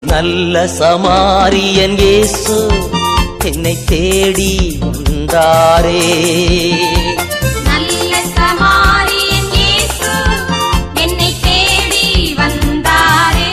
நல்ல சமாரியன் இயேசு என்னை தேடி வந்தாரே. நல்ல சமாரியன் இயேசு என்னை தேடி வந்தாரே.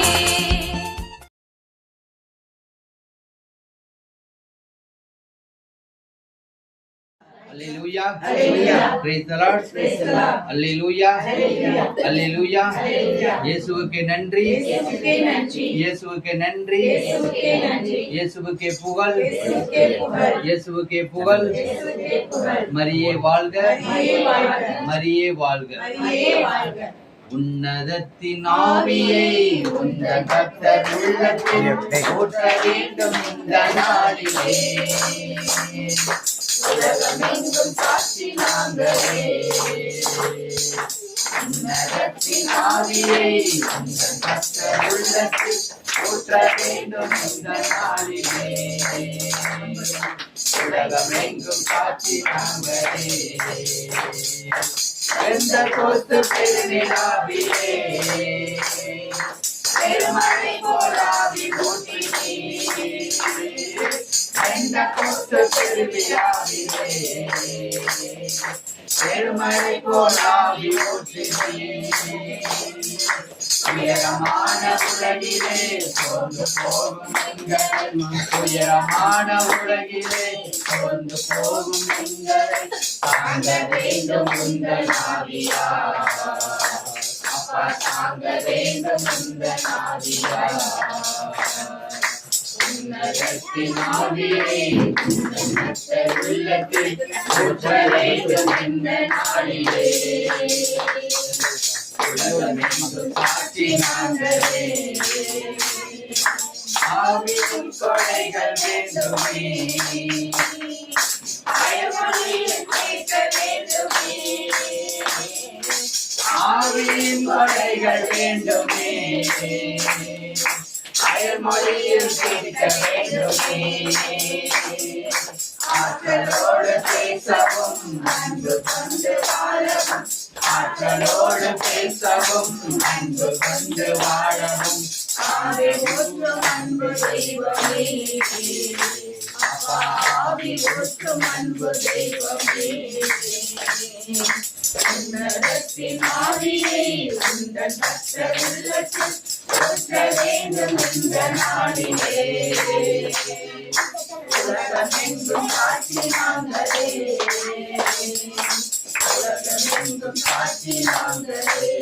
Hallelujah. Hallelujah. Praise the Lord. Praise the Lord. Hallelujah. Hallelujah. Hallelujah. Hallelujah. இயேசுவுக்கு நன்றி. இயேசுவுக்கு நன்றி. இயேசுவுக்கு நன்றி. இயேசுவுக்கு நன்றி. இயேசுவுக்கு புகழ். இயேசுவுக்கு புகழ். இயேசுவுக்கு புகழ். இயேசுவுக்கு புகழ். மரியே வாழ்க. மரியே வாழ்க. மரியே வாழ்க. மரியே வாழ்க. உன்னதத்தின் ஆவியை உந்தன் கர்த்தர் உள்ளத்தில் ஊற்ற வேண்டும் இந்த நாளிலே. உலகமெங்கும் சாட்சி நாங்களே. உன்னதத்தின் ஆவியை உந்தன் கர்த்தர் உள்ளத்தில் ஊற்ற வேண்டும் இந்த நாளிலே. உலகமெங்கும் சாட்சி நாங்களே. எந்த கோத்து பெருநிலாவிலே பெருமழை போலாவி ஊற்றினே. எந்த கோத்து பெருவிழாவிலே பெருமழை போலாவி ஊற்றினே. உயரமான உலகிலே கொண்டு போகும் எங்கள் உயரமான உலகிலே கொண்டு போகும் எங்களை தாங்க வேண்டும் உங்கள் ஆவியா. அப்பா தாங்க வேண்டும் உங்கள் ஆவியா. உன்னதத்தின் ஆவியை உன்னத உள்ளத்தில் ஊற்ற வேண்டும் இந்த நாளிலே. உலகமெங்கும் சாட்சி நாங்களே. ஆவியின் கொடைகள் வேண்டுமே. அயல்மொழியில் பேச வேண்டுமே. ஆவியின் கொடைகள் வேண்டுமே. அயல்மொழியில் பேச வேண்டுமே. ஆற்றலோடு பேசவும் அன்பு கொண்டு வாழவும். ஆற்றலோடு பேசவும் அன்பு கொண்டு வாழவும். ஆவி ஊற்றும் அன்பு தெய்வமே. அப்பா ஆவி ஊற்றும் அன்பு தெய்வமே. உன்னதத்தின் ஆவியை உந்தன் கர்த்தர் உள்ளத்தில் ஊற்ற வேண்டும் இந்த நாளிலே. உலகமெங்கும் சாட்சி நாங்களே. உலகமெங்கும் சாட்சி நாங்களே.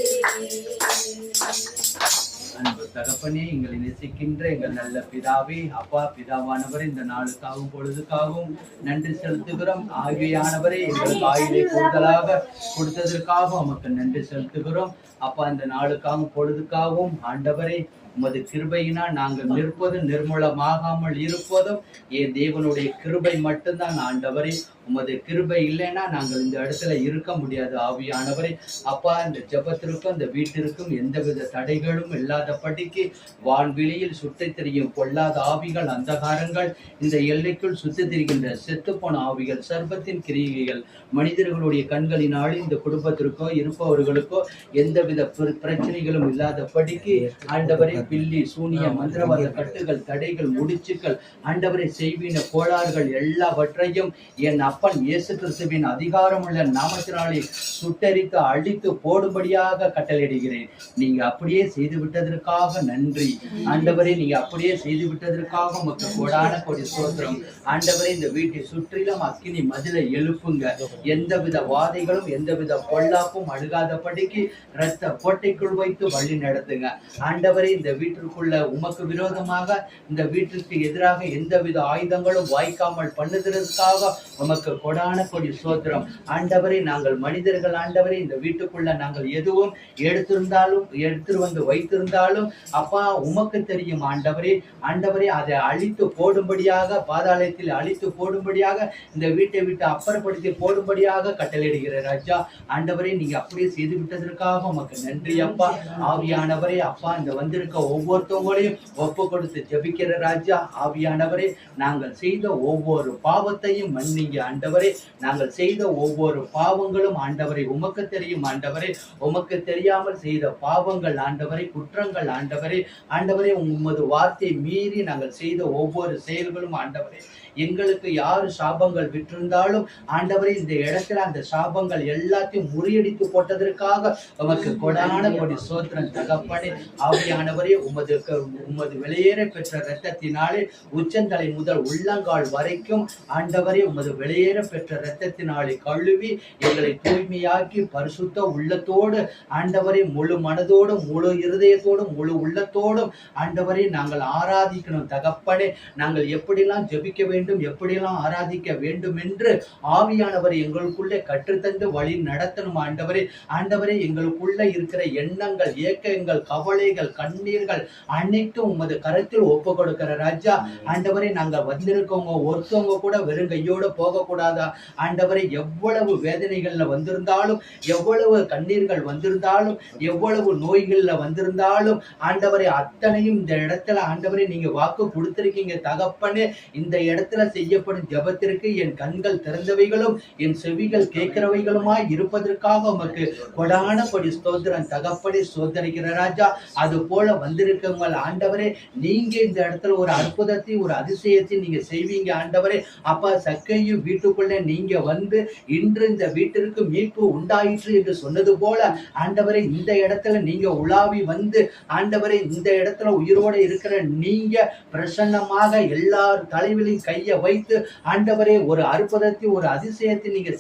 அன்பு தகப்பனே, எங்களை நேசிக்கின்ற எங்கள் நல்ல பிதாவே, அப்பா பிதாவானவரே, இந்த நாளுக்காகவும் பொழுதுக்காகவும் நன்றி செலுத்துகிறோம். ஆவியானவரே, எங்களுக்கு ஆயுளை கூடுதலாக கொடுத்ததற்காக உமக்கு நன்றி செலுத்துகிறோம். அப்பா இந்த நாளுக்காகவும் பொழுதுக்காகவும் ஆண்டவரே உமது கிருபையினால் நாங்கள் நிற்பதும் நிர்மூலமாகாமல் இருப்பதும் என் தேவனுடைய கிருபை மட்டும்தான் ஆண்டவரே. உமது கிருபை இல்லைன்னா நாங்கள் இந்த இடத்துல இருக்க முடியாது ஆவியானவரே. அப்பா இந்த ஜெபத்திற்கும் இந்த வீட்டிற்கும் எந்தவித தடைகளும் இல்லாதபடிக்கு வான்வெளியில் சுற்றி திரியும் பொல்லாத ஆவிகள் அந்தகாரங்கள் இந்த எல்லைக்குள் சுற்றி திரிகின்ற செத்துப்போன ஆவிகள் சர்பத்தின் கிரியைகள் மனிதர்களுடைய கண்களினாலே இந்த குடும்பத்திற்கோ இருப்பவர்களுக்கோ எந்தவித பிரச்சனைகளும் இல்லாதபடிக்கு ஆண்டவரே பில்லி சூனிய மந்திரவாத கட்டுகள் தடைகள் முடிச்சுக்கள் ஆண்டவரை செய்வின கோளாறுகள் எல்லாவற்றையும் என் அப்பன் இயேசு கிறிஸ்துவின் அதிகாரமுள்ள நாமத்தினாலே சுட்டரித்து அழித்து போடும்படியாக கட்டளையிடுகிறேன். நீங்க அப்படியே செய்து விட்டதற்காக நன்றி ஆண்டவரே. நீங்க அப்படியே செய்து விட்டதற்காக உமக்கு கோடான கோடி ஸ்தோத்திரம் ஆண்டவரே. இந்த வீட்டை சுற்றிலும் அக்கினி மதிலை எழுப்புங்க. எந்தவித வாதைகளும் எந்தவித பொல்லாப்பும் அழுகாதபடிக்கு இரத்த கோட்டைக்குள் வைத்து வழி நடத்துங்க ஆண்டவரே. இந்த வீட்டிற்குள்ள உமக்கு விரோதமாக இந்த வீட்டிற்கு எதிராக எந்தவித ஆயுதங்களும் வாய்க்காமல் பண்ணுகிறதுக்காக உமக்கு கொடான கொடி சோத்திரம் ஆண்டவரே. நாங்கள் மனிதர்கள் ஆண்டவரே. இந்த வீட்டுக்குள்ள நாங்கள் எதுவும் எடுத்து வந்து வைத்திருந்தாலும் அப்பா உமக்கு தெரியும் ஆண்டவரே. ஆண்டவரே அதை அழித்து போடும்படியாக பாதாளத்தில் அழித்து போடும்படியாக இந்த வீட்டை விட்டு அப்புறப்படுத்தி போடும்படியாக கட்டளையிடுகிற ராஜா ஆண்டவரே. நீங்க அப்படியே செய்து விட்டதற்காக உமக்கு நன்றி அப்பா. ஆவியானவரே அப்பா இந்த வந்திருக்க ஒவ்வொருத்தவங்களையும் ஒப்பு கொடுத்து ஜெபிக்கிற ராஜா ஆவியானவரே. நாங்கள் செய்த ஒவ்வொரு பாவத்தையும் மன்னிங்க ஆண்டவரே. நாங்கள் செய்த ஒவ்வொரு பாவங்களும் ஆண்டவரை உமக்கு தெரியும் ஆண்டவரே. உமக்கு தெரியாமல் செய்த பாவங்கள் ஆண்டவரை, குற்றங்கள் ஆண்டவரே. ஆண்டவரே, உமது வார்த்தை மீறி நாங்கள் செய்த ஒவ்வொரு செயல்களும் ஆண்டவரே, எங்களுக்கு யாரு சாபங்கள் விட்டிருந்தாலும் ஆண்டவரே, இந்த இடத்துல அந்த சாபங்கள் எல்லாத்தையும் முறியடித்து போட்டதற்காக உமக்கு கொடான கொடி சோத்திரம் தகப்பனே. ஆவியானவரே, உமது வெளியேற பெற்ற இரத்தத்தினாலே உச்சந்தலை முதல் உள்ளங்கால் வரைக்கும் ஆண்டவரே, உமது வெளியேற பெற்ற இரத்தத்தினாலே கழுவி எங்களை தூய்மையாக்கி பரிசுத்த உள்ளத்தோடு ஆண்டவரே, முழு மனதோடும் முழு இருதயத்தோடும் முழு உள்ளத்தோடும் ஆண்டவரே நாங்கள் ஆராதிக்கணும் தகப்பனே. நாங்கள் எப்படிலாம் ஜெபிக்க வேண்டும், எப்படியெல்லாம் ஆராதிக்க வேண்டும் என்று ஆவியானவர் எங்களுக்குள்ளே கற்றுத்தந்து வழி நடத்தணும் ஆண்டவரே. ஆண்டவரே, எங்களுக்குள்ள இருக்கிற எண்ணங்கள், ஏக்கங்கள், கவலைகள், கண்ணீர்கள் அனைத்தும் உமது கரத்தில் ஒப்பு கொடுக்கிற ராஜா. ஆண்டவரே, நாங்கள் வந்திருக்கவங்க ஒருத்தவங்க கூட வெறும் கையோட போக கூடாதா ஆண்டவரே. எவ்வளவு வேதனைகள்ல வந்திருந்தாலும், எவ்வளவு கண்ணீர்கள் வந்திருந்தாலும், எவ்வளவு நோய்கள்ல வந்திருந்தாலும் ஆண்டவரே, அத்தனையும் இந்த இடத்துல ஆண்டவரே நீங்க வாக்கு கொடுத்திருக்கீங்க தகப்பனே. இந்த இடத்துல செய்யப்படும் ஜெபத்திற்கு என் கண்கள் திறந்தவைகளும் என் செவிகள் கேட்கிறவைகளுமாய் இருப்பதற்காக உமக்கு கொடான கொடி ஸ்தோத்திரம் தகப்பனே. சோதரிக்கிற ராஜா, அது போல வந்திருக்கவங்க ஆண்டவரே, நீங்க இந்த இடத்துல ஒரு அற்புதத்தை, ஒரு அதிசயத்தை நீங்க செய்வீங்க ஆண்டவரே. அப்பா, சக்கையும் வீட்டுக்குள்ளே நீங்க வந்து இன்று இந்த வீட்டிற்கு மீட்பு உண்டாயிற்று என்று சொன்னது போல ஆண்டவரே, இந்த இடத்துல நீங்க உலாவி வந்து ஆண்டவரே, இந்த இடத்துல உயிரோட இருக்கிற நீங்க பிரசன்னமாக எல்லார் தலைவிலையும் கையை வைத்து ஆண்டவரே, ஒரு அற்புதத்தை, ஒரு அதிசயத்தை நீங்க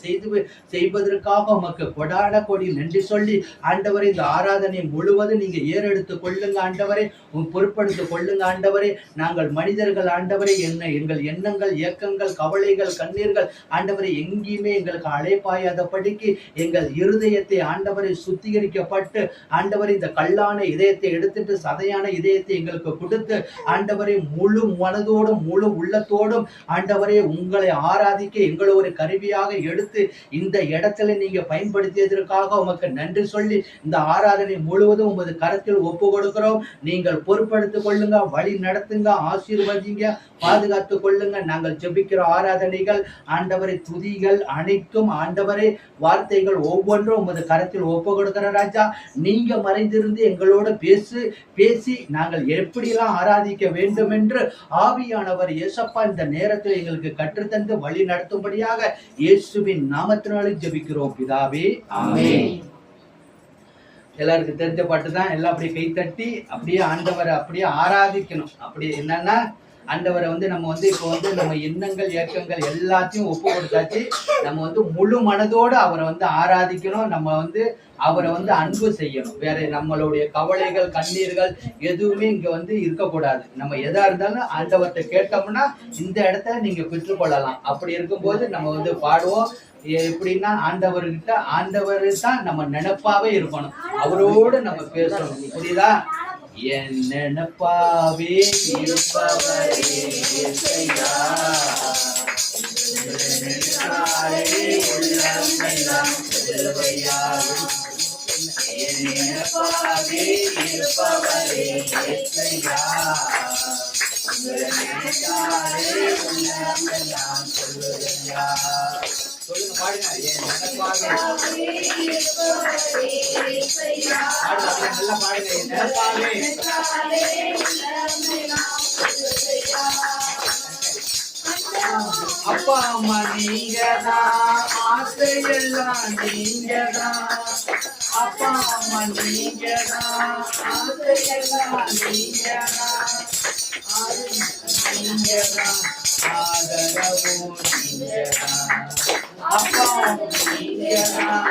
செய்வதற்காக உமக்கு கொடான கொடி நன்றி சொல்லி ஆண்டவரே, இந்த ஆராதனை முழுவதும் நீங்க ஏறெடுத்துக் கொள்ளுங்க ஆண்டவரே, பொறுப்படுத்திக் கொள்ளுங்க ஆண்டவரே. நாங்கள் மனிதர்கள் ஆண்டவரே, எங்கள் எண்ணங்கள், ஏக்கங்கள், கவலைகள், கண்ணீர்கள் ஆண்டவரை எங்கேயுமே எங்களுக்கு அழைப்பாயாதபடிக்கு எங்கள் இருதயத்தை ஆண்டவரை சுத்திகரிக்கப்பட்டு ஆண்டவரை, இந்த கல்லான இதயத்தை எடுத்துட்டு சதையான இதயத்தை எங்களுக்கு கொடுத்து ஆண்டவரை, முழு மனதோடும் முழு உள்ளத்தோடும் ஆண்டவரே உங்களை ஆராதிக்க எங்களை ஒரு கருவியாக எடுத்து இந்த இடத்துல நீங்க பயன்படுத்தியதற்காக உமக்கு நன்றி சொல்லி இந்த ஆராதனை முழுவதும் உமது கரத்தில் ஒப்பு கொடுக்கிறோம். நீங்கள் பொறுப்படுத்திக் கொள்ளுங்க, வழி நடத்துங்க, ஆசீர்வதிங்க, பாதுகாத்துக் கொள்ளுங்க. நாங்கள் ஜெபிக்கிற ஆராதனைகள் ஆண்டவரை, துதிகள் அனைத்தும் ஆண்டவரே, வார்த்தைகள் ஒவ்வொன்றும் உமது கரத்தில் ஒப்பு கொடுக்கிற ராஜா. நீங்க மறைந்திருந்து எங்களோட பேசி நாங்கள் எப்படியெல்லாம் ஆராதிக்க வேண்டும் என்று ஆவியானவர் இயேசப்பா இந்த நேரத்தில் எங்களுக்கு கற்றுத்தந்து வழி நடத்தும்படியாக இயேசுவின் நாமத்தினாலே ஜெபிக்கிறோம் பிதாவே, ஆமென். எல்லாருக்கும் தெரிஞ்ச பாட்டு தான். எல்லாம் அப்படியே கை தட்டி அப்படியே ஆண்டவரை அப்படியே ஆராதிக்கணும். அப்படி என்னன்னா, ஆண்டவரை நம்ம இப்போ நம்ம எண்ணங்கள், ஏக்கங்கள் எல்லாத்தையும் ஒப்பு கொடுத்தாச்சு. நம்ம முழு மனதோடு அவரை ஆராதிக்கணும். நம்ம அவரை அன்பு செய்யணும். வேற நம்மளுடைய கவலைகள், கண்ணீர்கள் எதுவுமே இங்க இருக்கக்கூடாது. நம்ம எதா இருந்தாலும் ஆண்டவர்கிட்ட கேட்டோம்னா இந்த இடத்த நீங்க பெற்றுக்கொள்ளலாம். அப்படி இருக்கும்போது நம்ம பாடுவோம். எப்படின்னா, ஆண்டவர் தான் நம்ம நினைப்பாவே இருக்கணும். அவரோடு நம்ம பேசணும். புரியுதா? என் நினைப்பாவே இருப்பவரே இயேசையா, உள்ளமெல்லாம் சிலுவையா. என் நினைப்பாவே இருப்பவரே இயேசையா, உள்ளமெல்லாம் சிலுவையா. சொல்லுங்க, பாடுங்க. என் நினைப்பாவே நல்லா பாடுங்க. என் நினைப்பாவே அப்பா அம்மா நீங்கதான், ஆசையெல்லாம் நீங்கதான். அப்பா அம்மா நீங்கதான், ஆசையெல்லாம் நீங்கதான். நீங்கதான், ஆதரவும் நீங்கதான். அப்பா நீங்கதான்,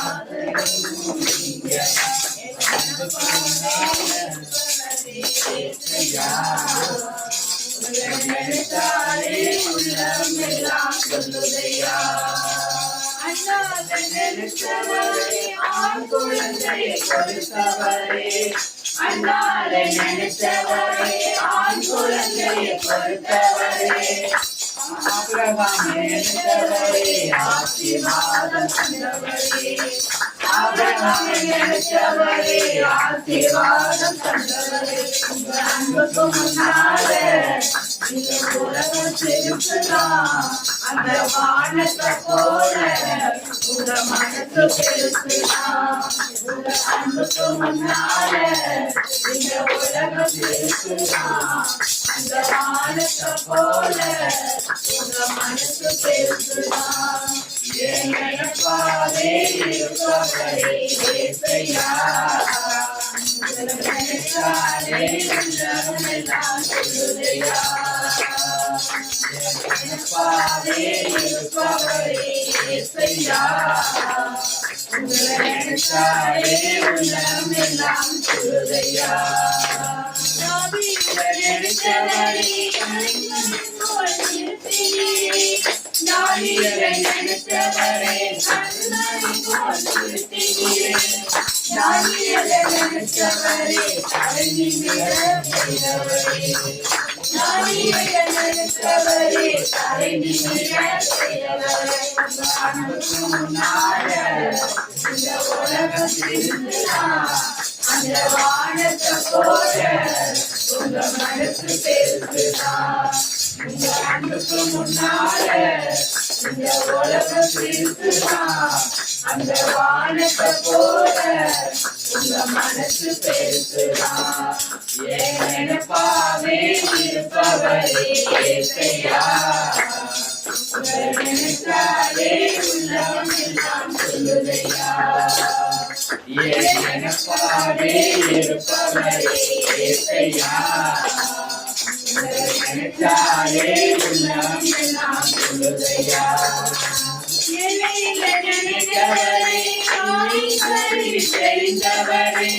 ஆதரவும் நீங்கதான். நினைத்தாலே உள்ளமெல்லாம் சொல்லுதையா. நினைத்தவரே, ஆண் குழந்தையை கொடுத்தவரே. அண்ணாரை நினைத்தவரே, ஆண் குழந்தையை கொடுத்தவரே. ஆபிரகாம் நினைத்தவரே, ஆசீர்வாதம் தந்தவரே. ஆபிரகாம் நினைத்தவரே, ஆசீர்வாதம் தந்தவரே. உங்க அன்புக்கு முன்னாலே இந்த உலகம் பெருசுதான் அந்த வானத்தை போல உங்க மனசு பெருசுதான் உங்க அன்புக்கு முன்னால இந்த உலகம் பெருசுதான் அந்த வானத்தை போல உங்க மனசு பெருசுதான் என் நினைப்பாவே இருப்பவரே ஏசையா நினைத்தாலே உள்ளமெல்லாம் சொல்லுதையா நினைப்பாவே இருப்பவரே ஏசையா நினைத்தாலே உள்ளமெல்லாம் சொல்லுதையா நினைத்தவரே நாளியரை நினைத்தவரே கண்ணனை போல் நிறுத்தினீரே நாளியரை நினைத்தவரே தலைநிமிர செய்தவரே நாளியரை நினைத்தவரே தலைநிமிர செய்தவரே அன்புக்கு முன்னால இந்த உலகம் திருந்துதான் அந்த வானத்தை போல உங்க மனசு பெருசுதான் இந்த அன்புக்கு முன்னால இந்த உலகம் பெருசுதான் அந்த வானத்தை போல உங்க மனசு பெருசுதான் என் நினைப்பாவே இருப்பவரே ஏசையா நினைத்தாலே உள்ளம் எல்லாம் சொல்லுதையா என் நினைப்பாவே இருப்பவரே ஏசையா நினைத்தாலே உள்ளம் எல்லாம் சொல்லுதையா நினைத்தவரே தெரிந்தவரே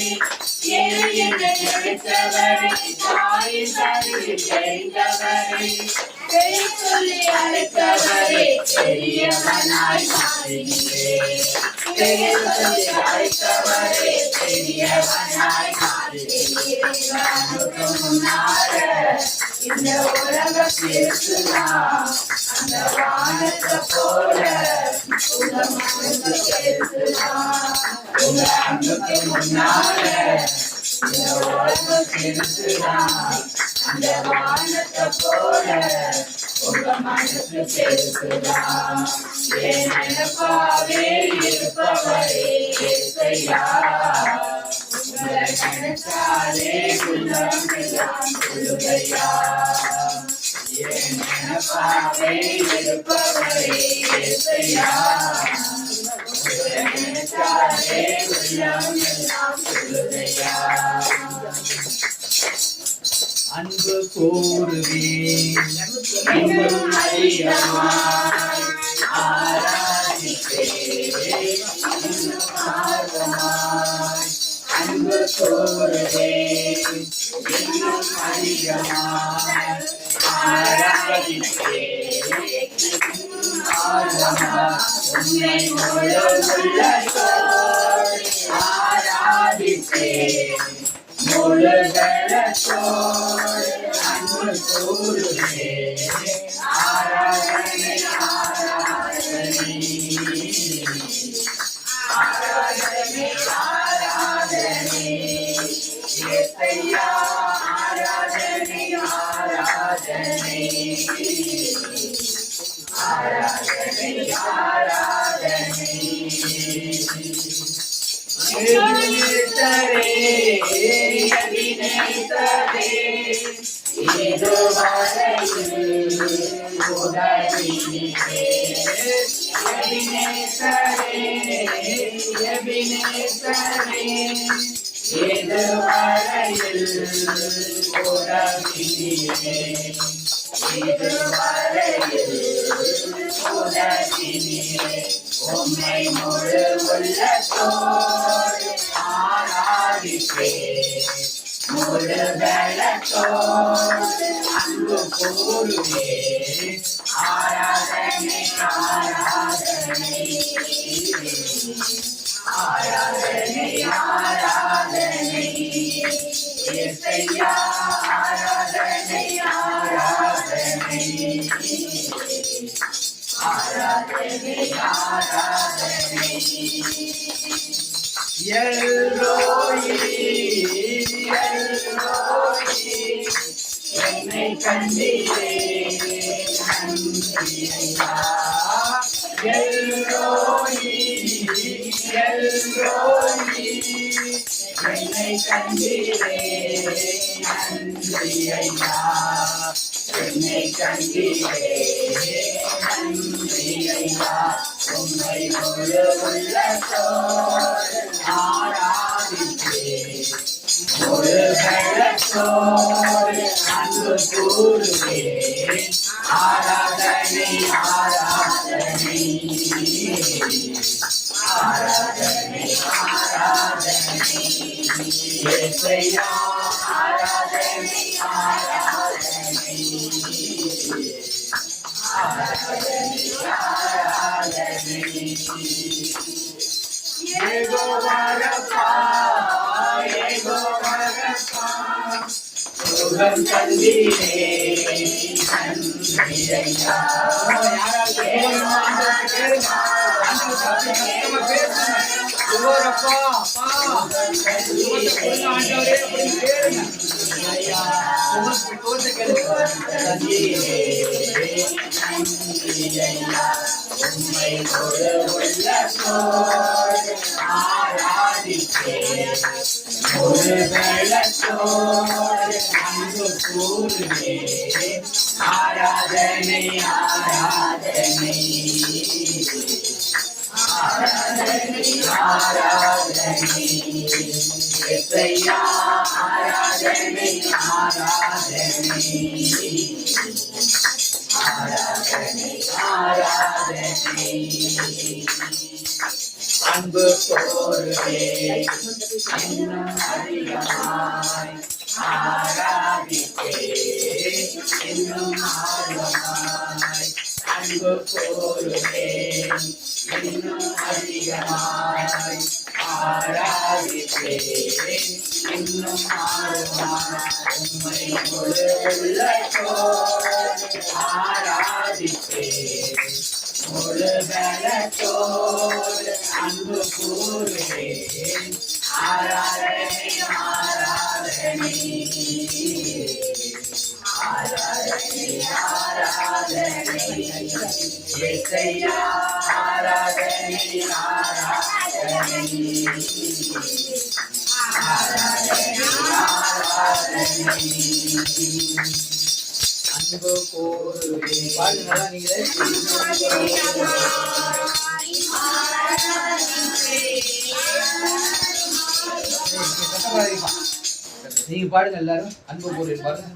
நினைத்தவரே தாய் சரி தெரிந்தவரே சொல்லி அழைத்தவரே பெரியவனாய் மாறினீரே சொல்லி அழைத்தவரே பெரியவனாய் மாறினீரே முன்னால இந்த உலகம் பெருசுதான் அந்த வானத்தை போல உங்க மனசு பெருசுதான் உங்க அன்புக்கு முன்னால இந்த உலகம் பெருசுதான் அந்த வானத்தை போல உங்க மனசு பெருசுதான் என் நினைப்பாவே இருப்பவரே ஏசையா உங்களை நினைத்தாலே உள்ளம் எல்லாம் சொல்லுதையா என் நினைப்பாவே இருப்பவரே ஏசையா உங்களை நினைத்தாலே உள்ளம் எல்லாம் சொல்லுதையா அன்பு கூறுவேன் இன்னும் அதிகமாய் ஆராதிப்பேன் இன்னும் ஆர்வமாய் அன்பு கூறுவேன் இன்னும் அதிகமாய் ஆராதிப்பேன் இன்னும் ஆர்வமாய் உன்னை முழு உள்ளத்தோடு ஆராதிப்பேன் முழு பலத்தோடு அன்பு கூறுவேன் ஆராதனை ஆராதனை ஆராதனை ஆராதனை ஏசையா ஆராதனை ஆராதனை ஆராதனை ஆராதனை எபினேசரே எபினேசரே இதுவரையில் உதவினீரே எபினேசரே எபினேசரே இதுவரையில் உதவினீரே இதுவரையில் உதவினீரே உம்மை முழு உள்ளத்தோடு ஆராதிப்பேன் முழு பலத்தோடு அன்பு கூறுவேன் ஆராதனை ஆராதனை ஆராதனை ஆராதனை இயேசையா ஆராதனை ஆராதனை ஆராதனை ஆராதனை எல்லோயி எல்லோயி என்னை என்னை கண்டீரே நன்றியா எல்லோரி எல்லோரி என்னை கண்டீரே நன்றியா என்னை கண்டீரே நன்றியா உம்மை முழு உள்ளத்தோடு ஆராதிப்பேன் ஒரு வெள்ளத்தோடு அன்பு கூறுவேன் ஆராதனை ஆராதனை ஆராதனை ஆராதனை இயேசையா ஆராதனை ஆராதனை ஆராதனை ஆராதனை யெகோவா ரப்பா யெகோவா ரப்பா சுகம் தந்தீரே நன்றியா யாராவது யெகோவா அப்பா ஆண்டவரே அப்படி கேளுங்க ஐயா சுகத்தை கேளுங்க தந்தீரே நன்றியா உம்மை ஒரு உள்ளத்தோடு ஆராதிப்பேன் ஒரு வெள்ளத்தோடு அன்பு கூறுவேன் ஆராதனை ஆராதனை ஆராதனை ஆராதனை இயேசையா ஆராதனை ஆராதனை ஆராதனை ஆராதனை அன்பு கோருவே இன்னும் அதிகமாய் ஆராதிப்பே இன்னும் ஆர்வமாய் அன்பு கோருவே இன்னும் அதிகமாய் ஆராதிப்பே இன்னும் ஆர்வமாய் உம்மை முழு உள்ளத்தோடு ஆராதிப்பே ஒரு பலத்தோடு அன்பு கூறுவேன் ஆராதனை ஆராதனை ஆராதனை ஆராதனை இயேசையா ஆராதனை ஆராதனை ஆராதனை ஆராதனை அன்பு கூறுவே பாடுங்களா நீங்களே நீங்க பாடுங்க எல்லாரும் அன்பு கூறுவே பாருங்க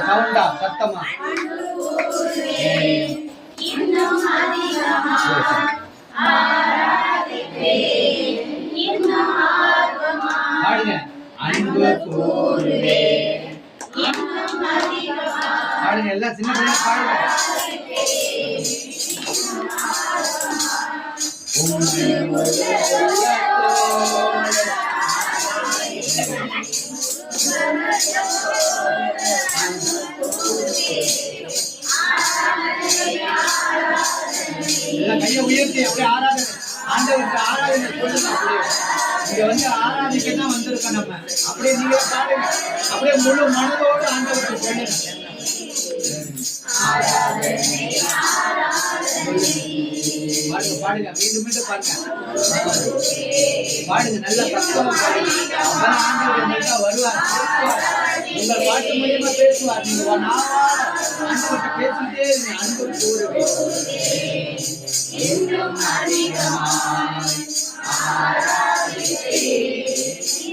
சவுண்டா சத்தமா பாடுங்க அன்பு கூறுவே பாடுங்க எல்லாம் சின்ன பிள்ளை பாடுங்க எல்லாம் கையை உயர்த்தி அப்படியே ஆராதனை ஆண்டவருக்கு ஆராதனை சொல்லுங்க அப்படியே இங்க வந்து ஆராதிக்க தான் வந்திருக்கோம் நம்ம அப்படியே நீங்க பாருங்க அப்படியே முழு மனதோடு ஆண்டவருக்கு சொல்லுங்க பாடுங்க பாடுங்க மீண்டும் மீண்டும் பாருங்க பாடுங்க நல்ல பக்குவமா பாடுங்க அப்பதான் ஆண்டவர் உங்கள்கிட்ட வருவார் உங்கள் பாட்டு மூலியமா பேசுவார் நீங்க ஆண்டவர்கிட்ட பேசிட்டே இருங்க அன்பு கூறுவேன் இன்னும் அதிகமாய்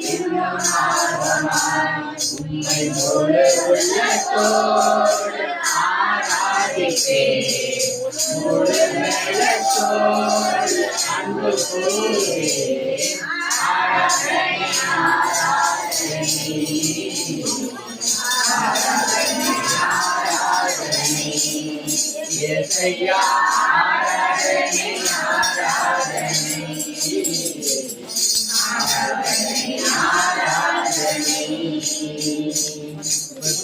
இன்னும் ஆர்வமாய் உம்மை முழு உள்ளத்தோடு ஆராதிப்பேன் முழு வெள்ளத்தோடு அன்பு கூறுவேன் ஆராதனை ஆராதனை ஆராதனை இயேசையா ஆராதனை ஆராதனை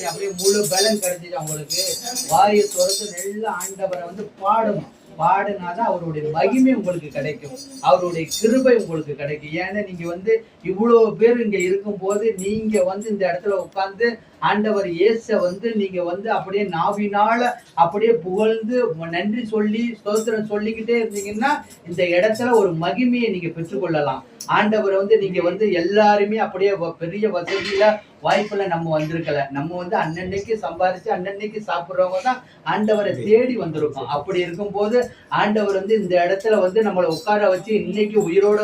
அப்படியே முழு பலன் கிடைச்சிச்சு அவங்களுக்கு வாயை திறந்து நல்ல ஆண்டவரை வந்து பாடணும் பாடினாதான் அவருடைய மகிமை உங்களுக்கு கிடைக்கும், அவருடைய கிருபை உங்களுக்கு கிடைக்கும். ஏன்னா நீங்க வந்து இவ்வளவு பேர் இங்க இருக்கும் போது நீங்க வந்து இந்த இடத்துல உட்கார்ந்து ஆண்டவர் இயேச வந்து நீங்க வந்து அப்படியே நாவினால அப்படியே புகழ்ந்து நன்றி சொல்லி ஸ்தோத்திரம் சொல்லிக்கிட்டே இருந்தீங்கன்னா இந்த இடத்துல ஒரு மகிமையை நீங்க பெற்றுக்கொள்ளலாம். ஆண்டவர் வந்து நீங்க வந்து எல்லாருமே அப்படியே பெரிய வசதியில வாய்ப்புல நம்ம வந்திருக்கல. நம்ம வந்து அன்னன்னைக்கு சம்பாதிச்சு அன்னன்னைக்கு சாப்பிடுறவங்க தான் ஆண்டவரை தேடி வந்திருக்கோம். அப்படி இருக்கும் போது ஆண்டவர் வந்து இந்த இடத்துல வந்து நம்மளை உட்கார வச்சு இன்னைக்கு உயிரோட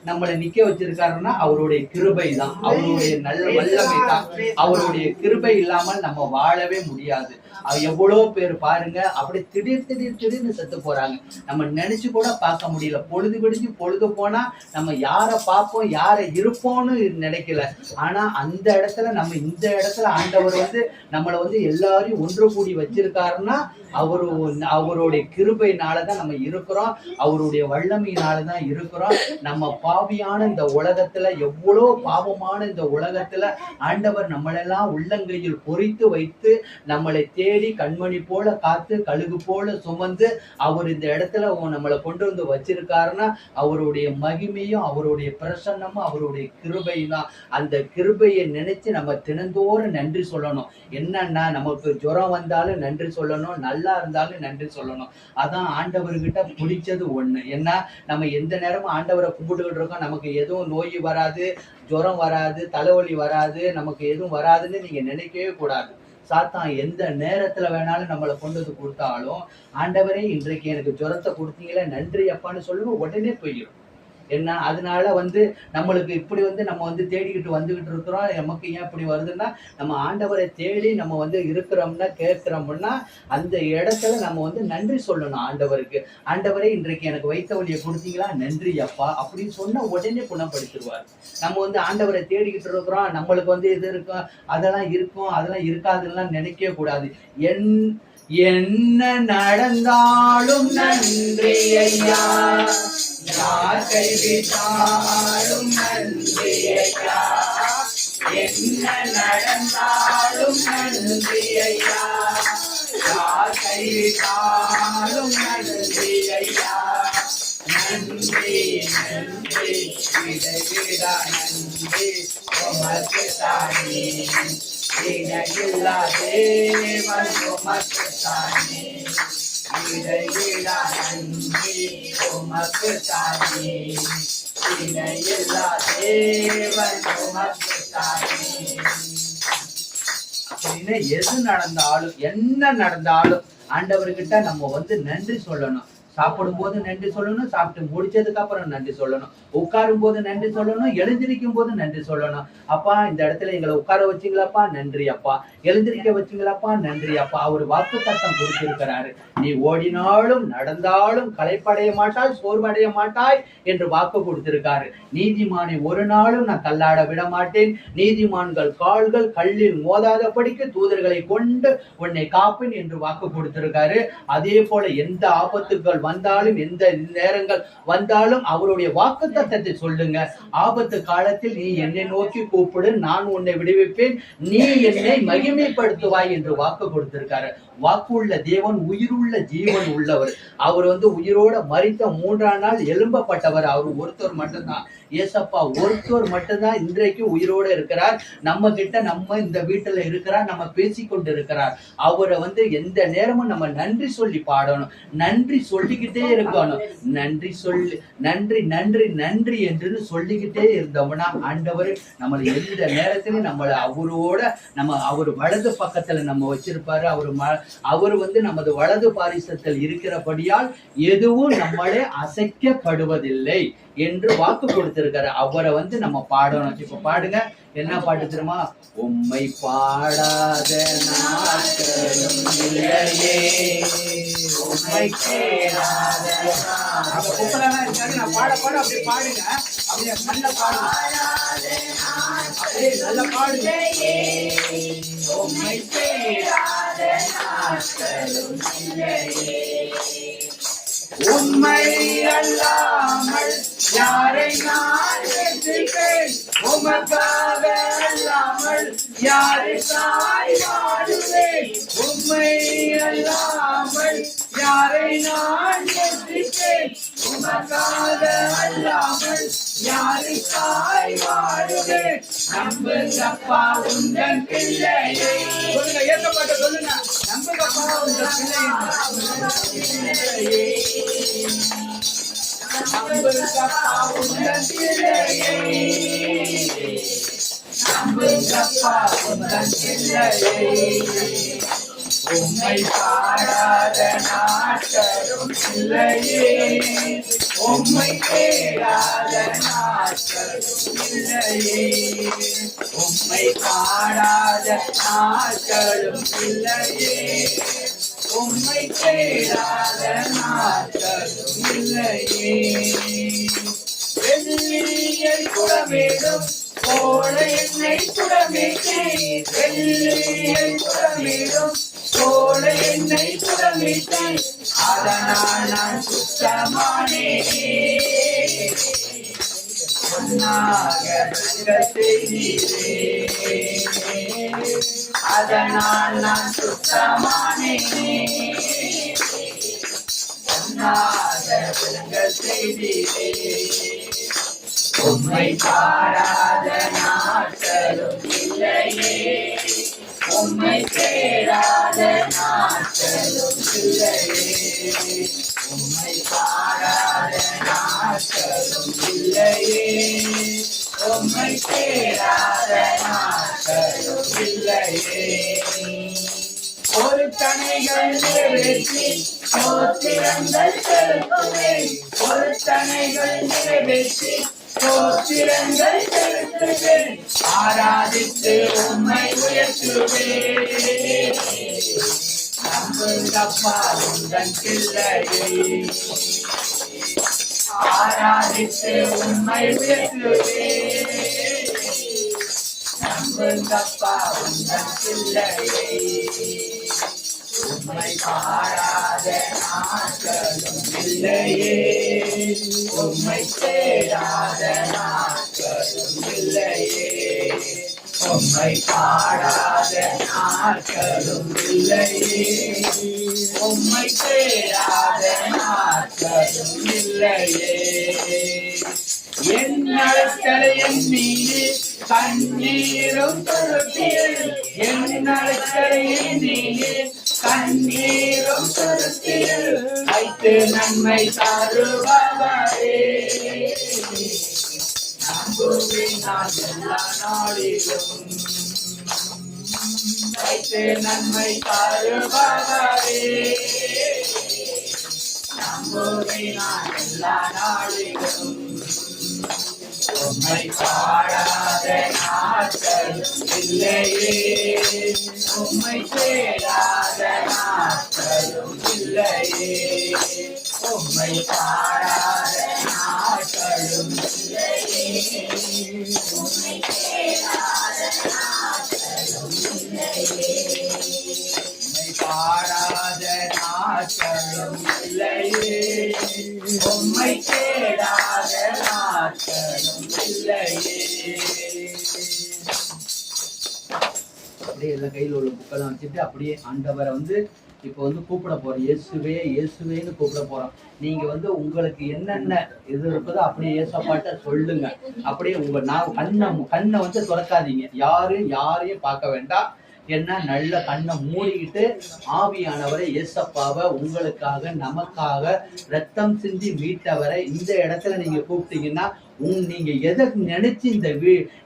நம்மளை நிக்க வச்சிருக்காருன்னா அவருடைய கிருபை தான், அவருடைய நல்ல வல்லமை தான். அவருடைய கிருபை இல்லாமல் நம்ம வாழவே முடியாது. எவ்வளவு பேர் பாருங்க அப்படி திடீர்னு செத்து போறாங்க. நம்ம நினைச்சு கூட பார்க்க முடியல. பொழுது விடிஞ்சு பொழுது போனா நம்ம யாரை பார்ப்போம் யாரை இருப்போம்னு நினைக்கல. ஆனா அந்த இடத்துல நம்ம இந்த இடத்துல ஆண்டவர் வந்து நம்மளை வந்து எல்லாரையும் ஒன்று கூடி வச்சிருக்காருன்னா அவருடைய கிருபையினாலதான் நம்ம இருக்கிறோம், அவருடைய வல்லமையினாலதான் இருக்கிறோம். நம்ம பாவியான இந்த உலகத்துல எவ்வளவு பாவமான இந்த உலகத்துல ஆண்டவர் நம்மளெல்லாம் உள்ளங்கையில் பொறித்து வைத்து நம்மளை தேடி கண்மணி போல காத்து கழுகு போல சுமந்து அவர் இந்த இடத்துல நம்மளை கொண்டு வந்து வச்சிருக்காருன்னா அவருடைய மகிமையும் அவருடைய பிரசன்னமும் அவருடைய கிருபையும் தான். அந்த கிருபையை நினைச்சு நம்ம தினந்தோறும் நன்றி சொல்லணும். என்னன்னா நமக்கு ஜுரம் வந்தாலும் நன்றி சொல்லணும், நல்லா இருந்தாலும் நன்றி சொல்லணும். அதான் ஆண்டவர்கிட்ட பிடிச்சது ஒண்ணு. ஏன்னா நம்ம எந்த நேரமும் ஆண்டவரை கும்பிட்டுக்கிட்டு இருக்கோம், நமக்கு எதுவும் நோய் வராது, ஜுரம் வராது, தலைவலி வராது, நமக்கு எதுவும் வராதுன்னு நீங்க நினைக்கவே கூடாது. சாத்தான் எந்த நேரத்துல வேணாலும் நம்மளை கொண்டு வந்து கொடுத்தாலும் ஆண்டவரே இன்றைக்கு எனக்கு ஜுரத்தை கொடுத்தீங்களே நன்றி அப்பான்னு சொல்லுவோம், உடனே போயிடும். என்ன அதனால வந்து நம்மளுக்கு இப்படி வந்து நம்ம வந்து தேடிக்கிட்டு வந்துகிட்டு இருக்கிறோம். நமக்கு ஏன் இப்படி வருதுன்னா நம்ம ஆண்டவரை தேடி நம்ம வந்து இருக்கிறோம்னா கேட்கிறோம்னா அந்த இடத்துல நம்ம வந்து நன்றி சொல்லணும் ஆண்டவருக்கு. ஆண்டவரே இன்றைக்கு எனக்கு வைத்த வழியை கொடுத்தீங்களா நன்றி அப்பா அப்படின்னு சொன்னா உடனே குணப்படுத்திடுவார். நம்ம வந்து ஆண்டவரை தேடிக்கிட்டு இருக்கிறோம், நம்மளுக்கு வந்து இது இருக்கும் அதெல்லாம் இருக்காதுலாம் நினைக்கவே கூடாது. என்ன நடந்தாலும் நன்றி ஐயா, யார் கைவிட்டாலும் நன்றி ஐயா, என்ன நடந்தாலும் நன்றி ஐயா, யார் கைவிட்டாலும் நன்றி ஐயா, நன்றி நன்றி விடவிடா நன்றி உமக்கு தானே, இணையில்லா தேவன் உமக்கு தானே, இடையிலா நன்றி உமக்கு தானே, இணையில்லா தேவன் உமக்கு தானே. அப்படின்னு எது நடந்தாலும் என்ன நடந்தாலும் ஆண்டவர்கிட்ட நம்ம வந்து நன்றி சொல்லணும். சாப்பிடும் போது நன்றி சொல்லணும், சாப்பிட்டு முடிச்சதுக்கு அப்புறம் நன்றி சொல்லணும், உட்காரும் போது நன்றி சொல்லணும், எழுந்திருக்கும் போது நன்றி சொல்லணும். அப்பா இந்த இடத்துல எங்களை உட்கார வச்சீங்களாப்பா நன்றி அப்பா, எழுந்திருக்க வச்சீங்களாப்பா நன்றி அப்பா. அவர் வாக்கு தத்தம் கொடுத்திருக்கிறாரு, நீ ஓடினாலும் நடந்தாலும் களைப்படைய மாட்டாய் சோர்வடைய மாட்டாய் என்று வாக்கு கொடுத்திருக்காரு. நீதிமானை ஒரு நாளும் நான் தள்ளாட விட மாட்டேன், நீதிமான்கள் கால்கள் கல்லில் மோதாதபடிக்கு தூதர்களை கொண்டு உன்னை காப்பேன் என்று வாக்கு கொடுத்திருக்காரு. அதே போல எந்த ஆபத்துகள் வந்தாலும் எந்த நேரங்கள் வந்தாலும் அவருடைய வாக்கு தத்தத்தை சொல்லுங்க. ஆபத்து காலத்தில் நீ என்னை நோக்கி கூப்பிடு, நான் உன்னை விடுவிப்பேன், நீ என்னை மகிமைப்படுத்துவாய் என்று வாக்கு கொடுத்திருக்காரு. வாக்கு உள்ள தேவன் உயிருள்ள ஜீவன் உள்ளவர். அவர் வந்து உயிரோட மரித்த 3ஆம் நாள் எழும்பப்பட்டவர். அவர் ஒருத்தர் மட்டும்தான், ஏசப்பா ஒருத்தர் மட்டும்தான் இன்றைக்கு உயிரோட இருக்கிறார். நம்ம கிட்ட நம்ம இந்த வீட்டுல இருக்கிறார், நம்ம பேசிக்கொண்டு இருக்கிறார். அவரை வந்து எந்த நேரமும் நம்ம நன்றி சொல்லி பாடணும், நன்றி சொல்லிக்கிட்டே இருக்கணும். நன்றி சொல்லி நன்றி நன்றி நன்றி என்று சொல்லிக்கிட்டே இருந்தோம்னா ஆண்டவர் நம்மளை எந்த நேரத்திலும் நம்மளை அவரோட அவர் வலது பக்கத்துல நம்ம வச்சிருப்பாரு. அவர் வந்து நமது வலது பாரிசத்தில் இருக்கிறபடியால் எதுவும் நம்மளே அசைக்கப்படுவதில்லை என்று வாக்கு கொடுத்திருக்காரு. அவரை வந்து நம்ம பாடணும். இப்ப பாடுங்க, என்ன பாட்டு தெரியுமா? உம்மை பாடாத நாட்களும் இல்லையே, உம்மை கேளாத இருக்காது. நான் பாட அப்படி பாடுங்க, அப்படியே நல்ல பாடுங்க, அப்படியே நல்ல பாடுங்க. உம்மை கேளாத நாட்களும் இல்லையே, உம்மை அல்லாமல் யாரை நான் ஏற்றுப்பேன், உமக்காக அல்லாமல் யாருக்காய் வாழுவேன், உம்மை அல்லாமல் யாரை நான் நேசிப்பேன் உமக்காக அல்லாமல் யாருக்காய் வாழுவேன் நம்புங்கப்பா உந்தன் பிள்ளையை சொல்லுங்க ஏற்கப்பட்ட சொல்லுங்க நம்புங்கப்பா உந்தன் பிள்ளையை நம்புங்கப்பா உந்தன் பிள்ளையை நம்புங்கப்பா உந்தன் பிள்ளையை உம்மை பாடாத நாட்களும் இல்லையே உம்மை தேடாத நாட்களும் இல்லையே உம்மை பாடாத நாட்களும் இல்லையே உம்மை தேடாத நாட்களும் இல்லையே வெள்ளியை குடமேடும் போல என்னை குடமிட்டேன் வெள்ளியை குடமேடும் போல என்னை குடமிட்டேன் அதனால் நான் சுத்தமானேன் பொன்னாக செய்தீரே அதனால் நான் சுத்தமானேன் பொன்னாக செய்தீரே உம்மை பாடாத நாட்களும் இல்லையே உம்மை தேடாத நாட்களும் இல்லையே உம்மை பாடாத நாட்களும் இல்லையே உம்மை தேடாத நாட்களும் இல்லையே ஒரு தனைகள் நிறைவேற்றி சோத்திரங்கள் செலுத்துவேன் ஒரு தனைகள் நிறைவேற்றி சோத்திரங்கள் செலுத்துவேன் ஆராதித்து உம்மை உயர்த்துவேன் நம்புங்கப்பா உந்தன் பிள்ளையை ஆராதித்து உம்மை உயர்த்துவேன் நம்புங்கப்பா உந்தன் பிள்ளையை உம்மை பாடாத நாட்களும் இல்லையே உம்மை தேடாத நாட்களும் இல்லையே உம்மை பாடாத நாட்களும் இல்லையே உம்மை தேடாத நாட்களும் இல்லையே என் நாட்களை எண்ணி கண்ணீரும் துருத்தியில் என் நாட்களை எண்ணி கண்ணீரும் துருத்தியில் வைத்து நன்மை தருபவரே நம்புவேன் நான் எல்லா நாளிலும் வைத்து நன்மை தருபவரே நம்புவேன் நான் எல்லா நாளிலும் உம்மை பாடாத நாட்களும் இல்லையே உம்மை தேடாத நாட்களும் இல்லையே உம்மை பாடாத நாட்களும் இல்லையே உம்மை தேடாத நாட்களும் இல்லையே உம்மை பாடாத நாட்களும் இல்லையே உம்மை தேடாத நாட்களும் இல்லையே அப்படியே எல்லாம் கையில் உள்ள புக்கெல்லாம் வச்சுட்டு அப்படியே ஆண்டவரை இப்போ கூப்பிட போறோம் இயேசுவே இயேசுவேன்னு கூப்பிட போறோம் நீங்க உங்களுக்கு என்னென்ன இது இருக்குதோ அப்படியே இயேசப்பாட்ட சொல்லுங்க அப்படியே உங்க கண்ணை திறக்காதீங்க யாரையும் பார்க்க வேண்டாம் என்ன நல்ல கண்ணை மூடிக்கிட்டு ஆவியானவரை இயேசப்பாவை உங்களுக்காக நமக்காக ரத்தம் சிந்தி மீட்டவரை இந்த இடத்துல நீங்க கூப்பிட்டீங்கன்னா நீங்க எதை நினைச்சு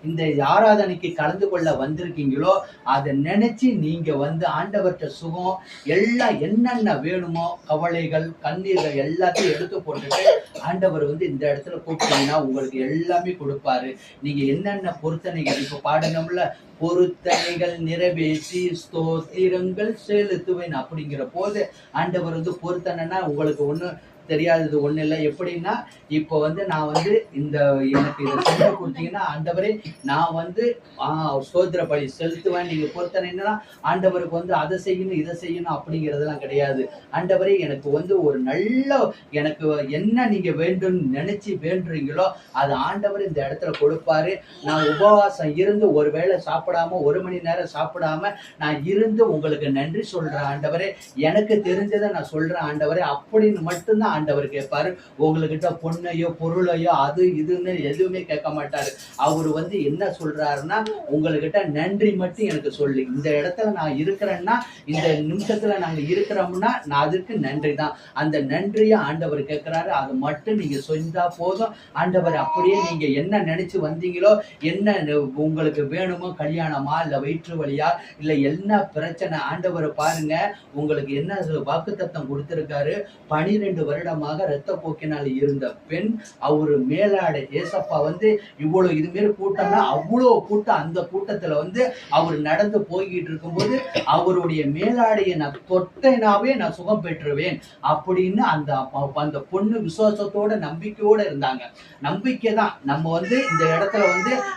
இந்த ஆராதனைக்கு கலந்து கொள்ள வந்திருக்கீங்களோ அதை நினைச்சு நீங்க ஆண்டவர்கிட்ட சுகம் எல்லாம் என்னென்ன வேணுமோ கவலைகள் கண்ணீர்கள் எல்லாத்தையும் எடுத்து போட்டுட்டு ஆண்டவர் இந்த இடத்துல கூப்பிட்டீங்கன்னா உங்களுக்கு எல்லாமே கொடுப்பாரு. நீங்க என்னென்ன பொருத்தனைகள் இப்ப பாடணும்ல பொருத்தனைகள் நிறைவேற்றி ஸ்தோத்திரங்கள் செலுத்துவேன் அப்படிங்கிற போது ஆண்டவர் பொருத்தனைன்னா உங்களுக்கு ஒண்ணு தெரியாதது ஒண்ணு இல்லை. எப்படின்னா இப்போ நான் இந்த எனக்கு இதை செஞ்சு கொடுத்தீங்கன்னா ஆண்டவரே நான் ஸ்தோத்திர பலி செலுத்துவேன். நீங்க பொறுத்தனைன்னா ஆண்டவருக்கு அதை செய்யணும் இதை செய்யணும் அப்படிங்கிறதெல்லாம் கிடையாது. ஆண்டவரே எனக்கு ஒரு நல்ல எனக்கு என்ன நீங்க வேண்டும் நினைச்சு வேண்டுறீங்களோ அது ஆண்டவர் இந்த இடத்துல கொடுப்பாரு. நான் உபவாசம் இருந்து ஒருவேளை சாப்பிடாம 1 மணி நேரம் சாப்பிடாம நான் இருந்து உங்களுக்கு நன்றி சொல்றேன் ஆண்டவரே, எனக்கு தெரிஞ்சதை நான் சொல்றேன் ஆண்டவரே அப்படின்னு மட்டும்தான் ஆண்டவர் கேட்பாரு. உங்ககிட்ட பொண்ணையோ பொருளையோ அது இதுன்னு எதுவுமே கேட்க மாட்டாரு. அவரு என்ன சொல்றாருன்னா உங்ககிட்ட நன்றி மட்டும் எனக்கு சொல்லு. இந்த இடத்துல நான் இருக்கிறேன்னா இந்த நிமிஷத்துல நாங்க இருக்கிறோம்னா நான் அதுக்கு நன்றி தான். அந்த நன்றியை ஆண்டவர் கேட்கிறாரு. அது மட்டும் நீங்க செஞ்சா போதும். ஆண்டவர் அப்படியே நீங்க என்ன நினைச்சு வந்தீங்களோ, என்ன உங்களுக்கு வேணுமோ, கல்யாணமா இல்ல வயிற்று வலியா இல்ல என்ன பிரச்சனை, ஆண்டவர் பாருங்க உங்களுக்கு என்ன வாக்குத்தத்தம் கொடுத்திருக்காரு. 12 வருடமாக இரத்த போக்கினால் இருந்த பெண் அவரு மேலாடை ஏசப்பா இவ்வளவு இது மாரி கூட்டம்னா அவ்வளவு கூட்டம். அந்த கூட்டத்துல அவர் நடந்து போய்கிட்டு இருக்கும்போது அவருடைய மேலாடையை நான் தொட்டேனாவே நான் சுகம் பெற்றுவேன் அப்படின்னு அந்த பொண்ணு விசுவாசத்தோட நம்பிக்கையோட இருந்தாங்க. நம்பிக்கை தான் நம்ம இந்த இடத்துல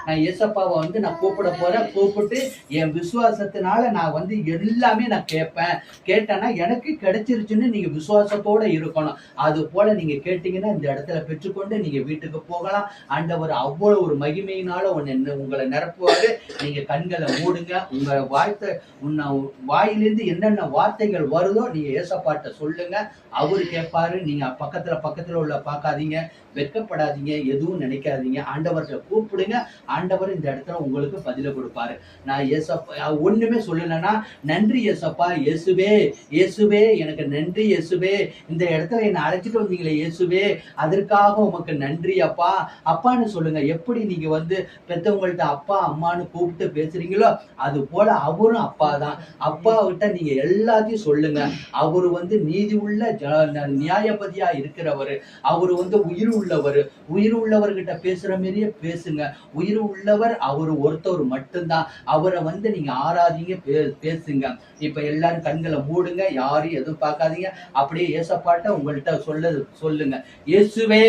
நான் ஏசப்பாவை நான் கூப்பிட போறேன். கூப்பிட்டு என் விசுவாசத்தினால நான் எல்லாமே நான் கேட்டேன்னா எனக்கு கிடைச்சிருச்சுன்னு நீங்க விசுவாசத்தோட இருக்கணும். அது போல நீங்க கேட்டீங்கன்னா இந்த இடத்துல பெற்றுக்கொண்டு நீங்க வீட்டுக்கு போகலாம். ஆண்டவர் அவ்வளவு ஒரு மகிமையினால உங்களை நிரப்புவாரு. நீங்க கண்களை மூடுங்க. உங்க வாயிலிருந்து என்னென்ன வார்த்தைகள் வருதோ நீங்க ஏசப்பாட்ட சொல்லுங்க. அவரு கேட்பாரு. நீங்க பக்கத்துல உள்ள பார்க்காதீங்க, வெட்கப்படாதீங்க, எதுவும் நினைக்காதீங்க. ஆண்டவர்கிட்ட கூப்பிடுங்க. ஆண்டவர் இந்த இடத்துல உங்களுக்கு பதில கொடுப்பாரு. நான் ஏசப்பா ஒண்ணுமே சொல்லலைன்னா நன்றி ஏசப்பா, இயேசுவே இயேசுவே எனக்கு நன்றி இயேசுவே, இந்த இடத்துல என்னை அழைச்சிட்டு வந்தீங்களே இயேசுவே அதற்காக உமக்கு நன்றி அப்பா அப்பான்னு சொல்லுங்க. எப்படி நீங்க பெத்தவங்கள்ட்ட அப்பா அம்மான்னு கூப்பிட்டு பேசுறீங்களோ அது போல அவரும் அப்பா தான். அப்பா கிட்ட நீங்க எல்லாத்தையும் சொல்லுங்க. அவரு நீதி உள்ள நியாயபதியா இருக்கிறவரு. அவரு உயிர் உள்ளவர். உயிர் உள்ளவர்கிட்ட பேசுற மாதிரியே பேசுங்க. உயிர் உள்ளவர் அவரு ஒருத்தவர் மட்டும்தான். அவரை நீங்க ஆராதிங்க, பேசுங்க. இப்ப எல்லாரும் கண்களை மூடுங்க. யாரும் எதுவும் பார்க்காதீங்க. அப்படியே ஏசப்பாட்ட உங்கள்கிட்ட சொல்லுங்க. இயேசுவே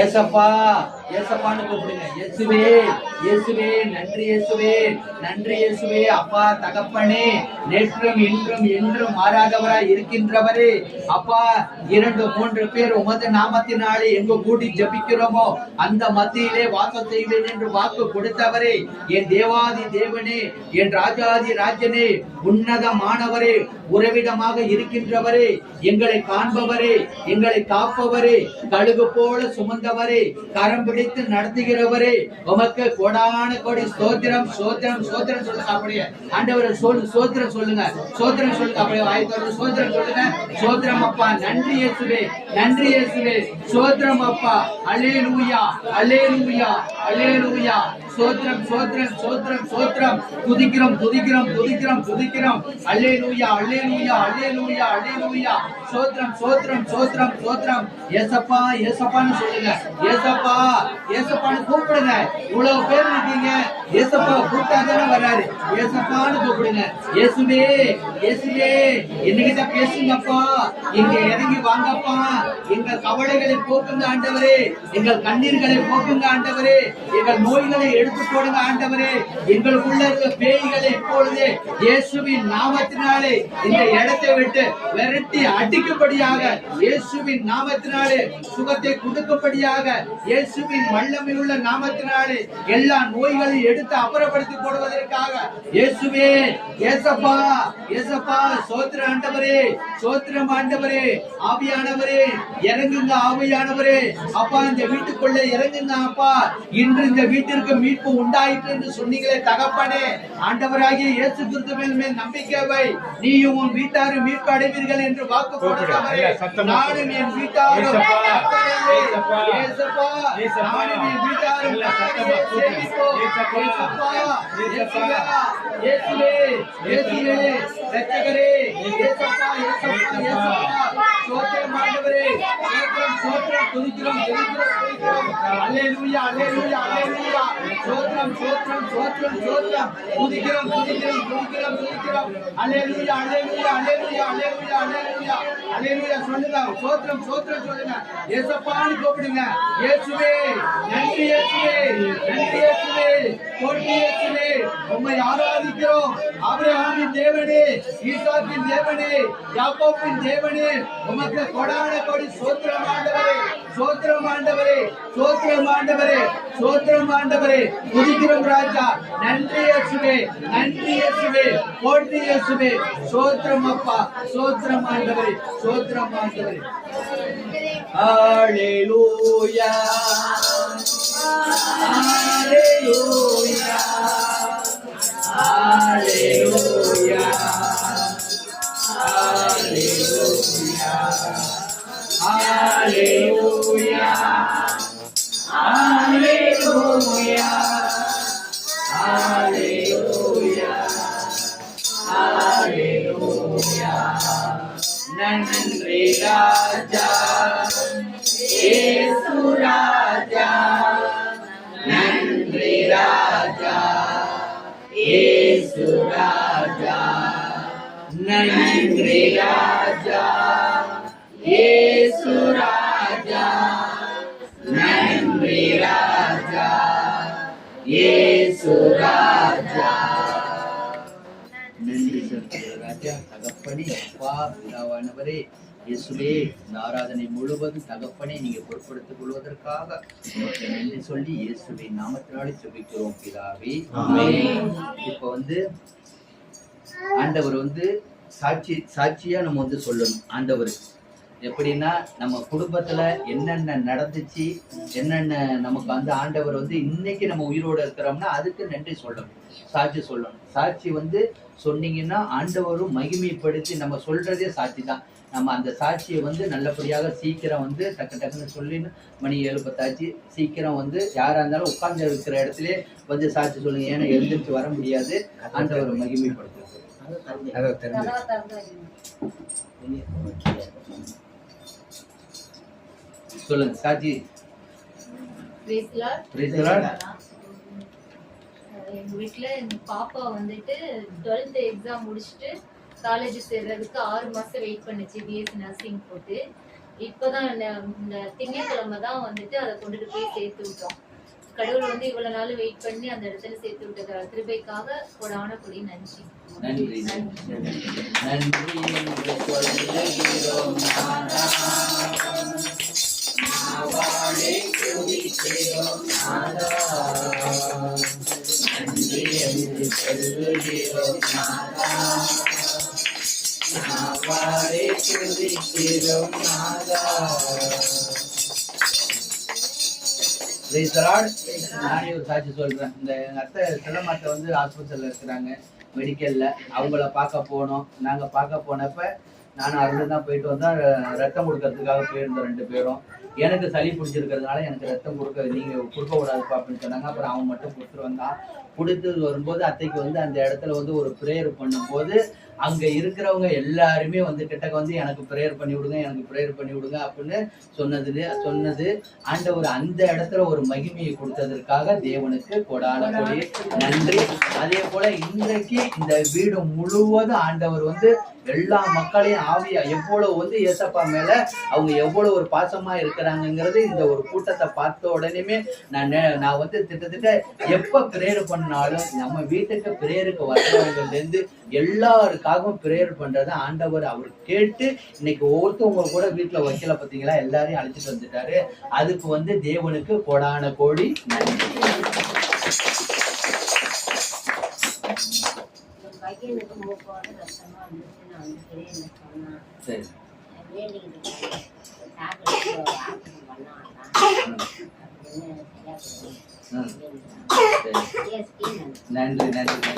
ஏசப்பா ஏசப்பான்னு கூப்பிடுங்க. இயேசுவே இயேசுவே நன்றி இயேசுவே நன்றி இயேசுவே. அப்பா தகப்பனே, நேற்றும் இன்றும் என்றும் மாறாதவராய் இருக்கின்றவரே அப்பா, 2-3 பேர் உமது நாமத்தினாலே எங்க கூடி ஜபிக்கிறோமோ அந்த மத்தியிலே வாசம் செய்வேன் என்று வாக்கு கொடுத்தவரே, என் தேவாதி தேவனே, என் ராஜாதி ராஜனே, உன்னதமானவரே, உறவிடமாக இருக்கின்றவரே, எங்களை காண்பவரே, எங்களை காப்பவரே, கழுகு போல சுமந்தவரே, கரம் பிடித்து நடத்துகிறவரே, உமக்கு கோடான கோடி ஸ்தோத்திரம் ஸ்தோத்திரம் ஸ்தோத்திரம் சொல்லுங்க. அப்படியே ஆண்டவரை ஸ்தோத்திரம் சொல்லுங்க. ஸ்தோத்திரம் சொல்லுங்க. அப்படியே வாய்த்தோட ஸ்தோத்திரம் சொல்லுங்க. ஸ்தோத்திரம் அப்பா, நன்றி இயேசுவே நன்றி இயேசுவே, ஸ்தோத்திரம் அப்பா, அல்லேலூயா அல்லேலூயா அல்லேலூயா, ஸ்தோத்திரம் ஸ்தோத்திரம் ஸ்தோத்திரம் ஸ்தோத்திரம், துதிக்கிறோம் துதிக்கிறோம் துதிக்கிறோம் துதிக்கிறோம், அல்லேலூயா அல்லேலூயா அல்லேலூயா அல்லேலூயா, ஸ்தோத்திரம் ஸ்தோத்திரம் ஸ்தோத்திரம் ஸ்தோத்திரம். ஏசப்பா ஏசப்பான்னு சொல்லுங்க. ஏசப்பா ஏசப்பான்னு கூப்பிடுங்க. இவ்வளவு பேர் இருக்கீங்க, ஏசப்பா கூப்பிட்டாதானே வர்றாரு. ஏசப்பான்னு கூப்பிடுங்க. இயேசுவே இயேசுவே என்னகிட்ட பேசுங்கப்பா, இங்க இறங்கி வாங்கப்பா, எங்கள் கவலைகளை போக்குங்க ஆண்டவரே, எங்கள் கண்ணீர்களை போக்குங்க ஆண்டவரே, எங்கள் நோய்களை எடுத்து போடுங்க ஆண்டவரே, எங்களுக்குள்ள இருக்க பேய்களை இப்பொழுது இயேசுவின் நாமத்தினாலே இந்த இடத்தை விட்டு விரட்டி அடிக்கும்படியாக, இயேசுவின் நாமத்தினாலே சுகத்தை கொடுக்கும்படியாக, இயேசுவின் வல்லமை உள்ள நாமத்தினாலே எல்லா நோய்களையும் எடுத்து அப்புறப்படுத்தி போடுவதற்காக இயேசுவே ஏசப்பா ஏசப்பா, சோத்திர ஆண்டவரே சோத்திரம் ஆண்டவரே, ஆவியானவரே இறங்குங்க, ஆவியானவரே அப்பா, இந்த வீட்டுக்குள்ள இறங்குங்க அப்பா. இன்று இந்த வீட்டிற்கு மீட்பு உண்டாயிற்று என்று சொன்னீங்களே தகப்பனே, ஆண்டவராகிய இயேசு கிறிஸ்துவின் மேல் நம்பிக்கை வை, நீயும் உன் வீட்டாரும் மீட்பு அடைவீர்கள் என்று வாக்கு கொடுத்தவரே, நானும் என் வீட்டாரும் துதிக்கிறோம். அல்லேலூயா அல்லேலூயா அல்லேலூயா. சோத்ரம் சோத்ரம் சோத்ரம் சோத்ரம் துதிக்கிறோம் துதிக்கிறோம் துதிக்கிறோம் துதிக்கிறோம் அல்லேலூயா அல்லேலூயா அல்லேலூயா அல்லேலூயா அல்லேலூயா அல்லேலூயா சொல்லுங்க சோத்ரம் சோத்ரம் சொல்லுங்க இயேசுப்பான்னு கூப்பிடுங்க இயேசுவே நன்றி இயேசுவே நன்றி இயேசுவே கோடி இயேசுவே உம்மை ஆராதிக்கிறோம் ஆபிரகாமின் தேவனே ஈசாக்கின் தேவனே யாக்கோபின் தேவனே உமக்கு கொடான கொடி சோத்திரம் ஆண்டவரே சோத்திரம் ஆண்டவரே சோத்திரம் ஆண்டவரே சோத்திரம் ஆண்டவரே துதிக்கிறோம் ராஜா நன்றி இயேசுவே நன்றி இயேசுவே கோடி இயேசுவே சோத்திரம் அப்பா சோத்திரம் ஆண்டவரே சோத்திரம் ஆண்டவரே ஹalleluya ஹalleluya ஹalleluya ஹalleluya ஹalleluya ஹalleluya ஹalleluya ஹalleluya நன்றி ராஜா இயேசு ராஜா நன்றி ராஜா இயேசு ராஜா நன்றி ராஜா இயேசு ராஜா நன்றி ராஜா இயேசு ராஜா நன்றி ராஜா தகப்பனே அப்பா பிதாவானவரே இயேசுவே இந்த ஆராதனை முழுவதும் தகப்பனே நீங்க பொறுப்படுத்திக் கொள்வதற்காக உங்களுக்கு நன்றி சொல்லி இயேசுவை நாமத்தினாலே ஜெபிக்கிறோம் பிதாவே ஆமென். இப்ப ஆண்டவர் சாட்சியா நம்ம சொல்லணும். ஆண்டவர் எப்படின்னா நம்ம குடும்பத்துல என்னென்ன நடந்துச்சு என்னென்ன நமக்கு ஆண்டவர் இன்னைக்கு நம்ம உயிரோட இருக்கிறோம்னா அதுக்கு நன்றி சொல்லணும், சாட்சி சொல்லணும். சாட்சி சொன்னீங்கன்னா ஆண்டவரும் மகிமைப்படுத்தி நம்ம சொல்றதே சாட்சி தான். நம்ம அந்த சாட்சியை நல்லபடியாக சீக்கிரம் டக்கு டக்குன்னு சொல்லி மணி 7:10 சீக்கிரம் யாரா இருந்தாலும் உட்கார்ந்து இருக்கிற இடத்துல சாட்சி சொல்லுங்க. ஏன்னா எழுந்திருச்சு வர முடியாது. ஆண்டவர் மகிமைப்படுத்துறது சொல்லுங்க சாட்சி. எங்க வீட்டுல எங்க பாப்பா 12th எக்ஸாம் முடிச்சுட்டு காலேஜ் சேர்றதுக்கு 6 மாசம் வெயிட் பண்ணுச்சு பிஎஸ்சி நர்சிங் போட்டு. இப்பதான் இந்த திங்கட்கிழமை தான் அதை கொண்டுட்டு போய் சேர்த்து விட்டோம். கடவுள் இவ்வளவு நாள் வெயிட் பண்ணி அந்த இடத்துல சேர்த்து விட்டது கிருபைக்காக கொடான கொடி நன்றி. நன்றி நன்றி நானே ஒரு சாட்சி சொல்றேன். இந்த எங்க அத்தை சிலமாட்ட ஆஸ்பத்திரியில இருக்கிறாங்க, மெடிக்கல்ல. அவங்கள பார்க்க போனோம். நாங்க பார்க்க போனப்ப நானும் அருள் தான் போயிட்டு வந்தா ரத்தம் கொடுக்கறதுக்காக போயிருந்தோம் 2 பேரும். எனக்கு சளி பிடிச்சிருக்கிறதுனால எனக்கு ரத்தம் நீங்க கொடுக்க கூடாதுப்பா அப்படின்னு சொன்னாங்க. அப்புறம் அவன் மட்டும் கொடுத்துட்டு வந்தான். கொடுத்து வரும்போது அத்தைக்கு அந்த இடத்துல ஒரு பிரேயர் பண்ணும்போது அங்க இருக்கிறவங்க எல்லாருமே கிட்டக்க எனக்கு பிரேயர் பண்ணி விடுங்க, எனக்கு பிரேயர் பண்ணி விடுங்க அப்படின்னு சொன்னது ஆண்டவர் அந்த இடத்துல ஒரு மகிமையை கொடுத்ததற்காக தேவனுக்கு கொடான கொடி நன்றி. அதே போல இன்றைக்கு இந்த வீடு முழுவதும் ஆண்டவர் எல்லா மக்களையும் ஆவியா எவ்வளவு ஏசப்பா மேல அவங்க எவ்வளவு ஒரு பாசமா இருக்கிறாங்கிறது இந்த ஒரு கூட்டத்தை பார்த்த உடனே நான் திட்டத்தட்ட எப்ப பிரேயர் பண்ணாலும் நம்ம வீட்டுக்கு பிரேயருக்கு வர்றவங்கல இருந்து எல்லாருக்காகவும் பிரேயர் பண்றத ஆண்டவர் அவர் கேட்டு இன்னைக்கு ஒவ்வொருத்தவங்க கூட வீட்டுல வைக்கல பாத்தீங்களா, எல்லாரையும் அழைச்சிட்டு வந்துட்டாரு. அதுக்கு தேவனுக்கு கொடான கோடி நன்றி. சரி நன்றி நன்றி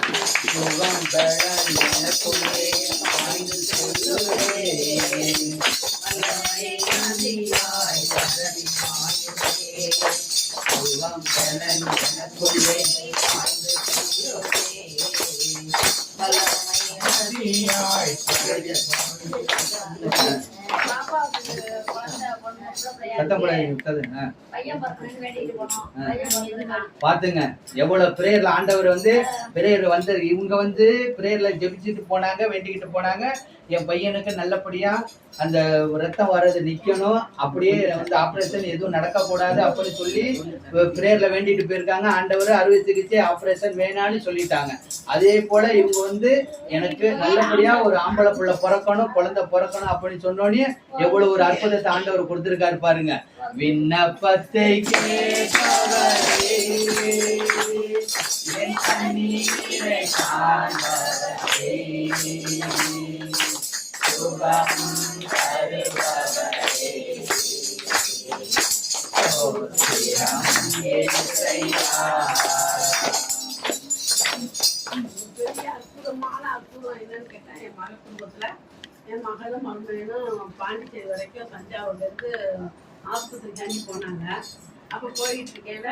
சத்தம் கூட பாத்துங்க எவ்வளவு பிரேயர்ல ஆண்டவர் வந்து பிரேயர் வந்து இவங்க வந்து பிரேயர்ல ஜெபிச்சுட்டு போனாங்க, வேண்டிக்கிட்டு போனாங்க. என் பையனுக்கு நல்லபடியா அந்த ரத்தம் வர்றது நிக்கணும், அப்படியே வந்து ஆபரேஷன் எதுவும் நடக்க கூடாது அப்படின்னு சொல்லி பிரேயர்ல வேண்டிட்டு போயிருக்காங்க. ஆண்டவர் அறுவை சிகிச்சை ஆபரேஷன் வேணான்னு சொல்லிட்டாங்க. அதே போல இவங்க வந்து எனக்கு நல்லபடியா ஒரு ஆம்பளை புள்ள பிறக்கணும், குழந்தை பிறக்கணும் அப்படின்னு சொன்னோடனே எவ்வளவு ஒரு அற்புதத்தை ஆண்டவர் கொடுத்திருக்காரு பாருங்க. விண்ணப்பத்தை கேட்பவரே, என் கண்ணீரை காண்பவரே, சுகம் தருபவரே, ஸ்தோத்திரம் இயேசையா. பெரிய அற்புதமான அற்புதம் என்னன்னு கேட்டா, என் மக குடும்பத்துல என் மகளும் மருமகனும் பாண்டிச்சேரி வரைக்கும் தஞ்சாவூர்ல இருந்து ஆஸ்பத்திரிக்காண்டி போனாங்க. அப்ப போயிட்டு இருக்கையில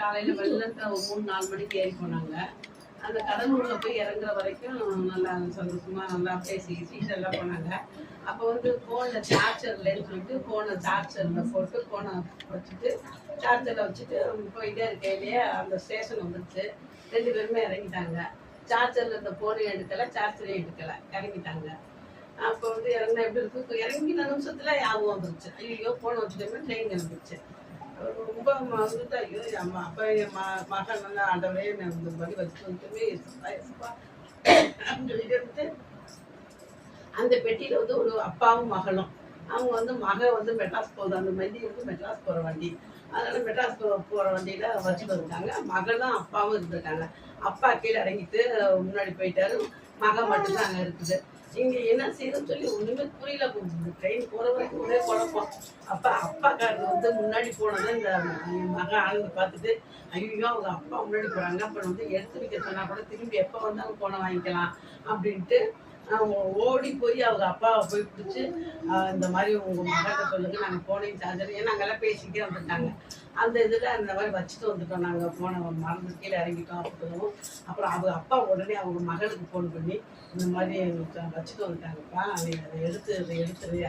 காலையில வெள்ளத்தை 3-4 மணிக்கு ஏறி போனாங்க. அந்த கடலூர்ல போய் இறங்குற வரைக்கும் நல்லா சந்தோஷமா நல்லா பேசி சீட்டெல்லாம் போனாங்க. அப்போ வந்து போன சார்ஜர்லன்னு சொல்லிட்டு போன சார்ஜர்ல போட்டு போனை வச்சுட்டு சார்ஜர்ல வச்சுட்டு போயிட்டே இருக்கையிலேயே அந்த ஸ்டேஷன் வந்துருச்சு. 2 பேருமே இறங்கிட்டாங்க. சார்ஜர்ல இருந்த போனையும் எடுக்கல, சார்ஜரையும் எடுக்கல, இறங்கிட்டாங்க. அப்போ வந்து இறங்கினா எப்படி இருக்கு, இறங்கின நிமிஷத்துல ஞாபகம் வந்துருச்சு. ஐயோ போனை வச்சுட்டோமே, ட்ரெயின் கிளம்பிடுச்சு. ரொம்ப வந்துட்டு ஐயோ அம்மா அப்ப என் மகன் நல்லா ஆண்டவரே இந்த மாதிரி வச்சுட்டு வந்துட்டுமே சொல்லிட்டு இருந்துட்டு அந்த பெட்டியில வந்து ஒரு அப்பாவும் மகளும், அவங்க வந்து மக வந்து மெட்ராஸ் போகுது, அந்த வண்டி வந்து மெட்ராஸ் போற வண்டி, அதனால மெட்ராஸ் போற வண்டியில வச்சுட்டு வந்துட்டாங்க. மகளும் அப்பாவும் இருந்திருக்காங்க. அப்பா கீழே இறங்கிட்டு முன்னாடி போயிட்டாரு, மக மட்டும்தான் அங்க இருக்குது. இங்க என்ன செய்யணும்னு சொல்லி ஒண்ணுமே புரியல. ட்ரெயின் போற வரைக்கும் ஒரே குழப்பம். அப்பா காரர் வந்து முன்னாடி போனதை இந்த மக ஆளுங்க பார்த்துட்டு ஐயோ அவங்க அப்பா முன்னாடி போறாங்க, அப்புறம் வந்து எடுத்து வைக்க சொன்னா கூட திரும்பி எப்ப வந்தாலும் போன வாங்கிக்கலாம் அப்படின்ட்டு அவங்க ஓடி போய் அவங்க அப்பாவை போய் பிடிச்சி இந்த மாதிரி உங்க மகிட்ட சொல்லுங்க, நாங்க போனையும் சார்ஜர், ஏன்னா அங்கெல்லாம் பேசிக்கிட்டே வந்துட்டாங்க. அந்த இதுல அந்த மாதிரி வச்சுட்டு வந்துட்டோம், நாங்க போன மறந்து கீழே இறங்கிட்டோம் அப்படின்னு. அப்புறம் அவங்க அப்பா உடனே அவங்க மகளுக்கு ஃபோன் பண்ணி இந்த மாதிரி வச்சுட்டு வந்துட்டாங்கப்பா, அதை எடுத்துரு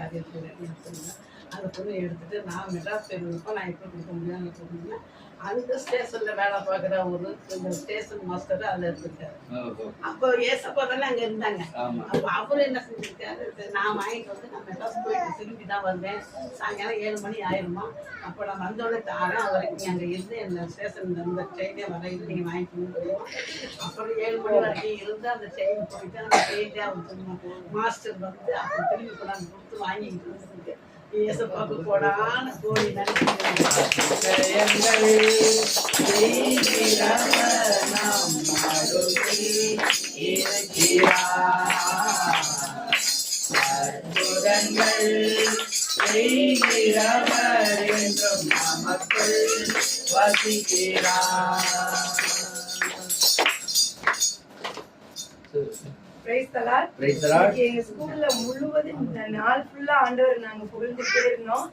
அது எடுத்துருங்க. அந்த பொண்ணு எடுத்துட்டு நான் மெட்ராஸ் போயிருந்தப்போ நான் எப்படி கொடுக்க முடியாது கொடுத்தீங்கன்னா அந்த ஸ்டேஷன்ல வேலை பார்க்குற ஒரு இந்த ஸ்டேஷன் மாஸ்டர் அதுல இருந்திருக்காரு. அப்போ ஏசப்பா தானே அங்க இருந்தாங்க. அப்போ அவரு என்ன செஞ்சிருக்காரு, நான் வாங்கிட்டு வந்து நான் மெட்ராஸ் போயிட்டு திரும்பி தான் வந்தேன், சாயங்காலம் 7 மணி ஆயிருமா, அப்போ நான் வந்தோடனே தாரேன், அது வரைக்கும் நீங்க அங்க இருந்து இந்த ஸ்டேஷன் இந்த ட்ரெயினே வரையில நீங்க வாங்கிக்கணும் முடியும். அப்புறம் 7 மணி வரைக்கும் இருந்து அந்த ட்ரெயின் போயிட்டு அந்த ட்ரெயினே அவர் மாஸ்டர் வந்து அப்போ திரும்பி கொண்டாந்து கொடுத்து வாங்கிக்கிட்டு இருந்துருக்கு. ஏசப்பாக்கு கோடான கோடி நன்றி. எங்க ஸ்கூல்ல முழுவதும் நாள் ஃபுல்லா ஆண்டவர் நாங்க புகழ்ந்துட்டே இருந்தோம்.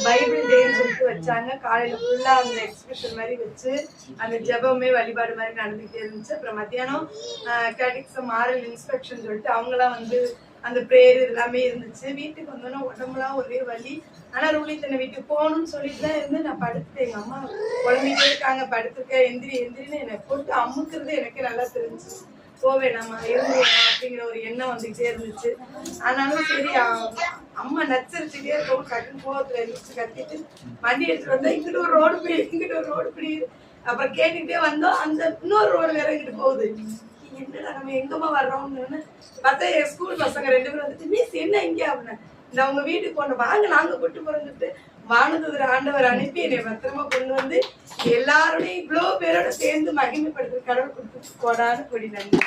பைபிள் டேன்னு சொல்லிட்டு வச்சாங்க. காலையில ஃபுல்லா அந்த எக்ஸ்பிரஷன் மாதிரி வச்சு அந்த ஜெபமே வழிபாடு மாதிரி நடந்துகிட்டே இருந்துச்சு. அப்புறம் மத்தியானம் கேட்டிக்ஸம் மாரல் இன்ஸ்பெக்ஷன் சொல்லிட்டு அவங்களாம் வந்து அந்த பிரேயர் எல்லாமே இருந்துச்சு. வீட்டுக்கு வந்தோன்னா உடம்புலாம் ஒரே வலி. ஆனா ரூலி தன்னை வீட்டுக்கு போகணும்னு சொல்லிட்டு தான் இருந்து நான் படுத்துட்டேன். எங்க அம்மா குழம்பிட்டே இருக்காங்க, படுத்துக்க எந்திரின்னு என்னை போட்டு அமுக்குறது எனக்கு நல்லா தெரிஞ்சு போவேன் நம்ம இருந்துவோம் அப்படிங்கிற ஒரு எண்ணம் வந்துகிட்டே இருந்துச்சு. ஆனாலும் சரி அம்மா நச்சரிச்சுட்டே இருக்கவும் டக்குன்னு கோவத்துல இருந்துச்சு கத்திட்டு வண்டி எடுத்துட்டு வந்தா இங்கிட்ட ஒரு ரோடு பிடி இங்கிட்ட ஒரு ரோடு பிடி. அப்புறம் கேட்டுக்கிட்டே வந்தோம், அந்த இன்னொரு ரோடு வேற இங்கிட்டு போகுது. என்னடா நம்ம எங்கம்மா வர்றோம்னு பார்த்தா என் ஸ்கூல் பசங்க 2 பேரும் வந்துட்டு மிஸ் என்ன இங்கே அப்படின்னா இந்த அவங்க வீட்டுக்கு கொண்டு வாங்க நாங்க கூட்டு போறோம்ட்டு வானதூதர் ஆண்டவர் அனுப்பி என்னை பத்திரமா கொண்டு வந்து எல்லாரோடையும் இவ்வளவு பேரோட சேர்ந்து மகிமைப்படுத்துற கடவுள் கொடுத்து கோடான கொடி நன்றி.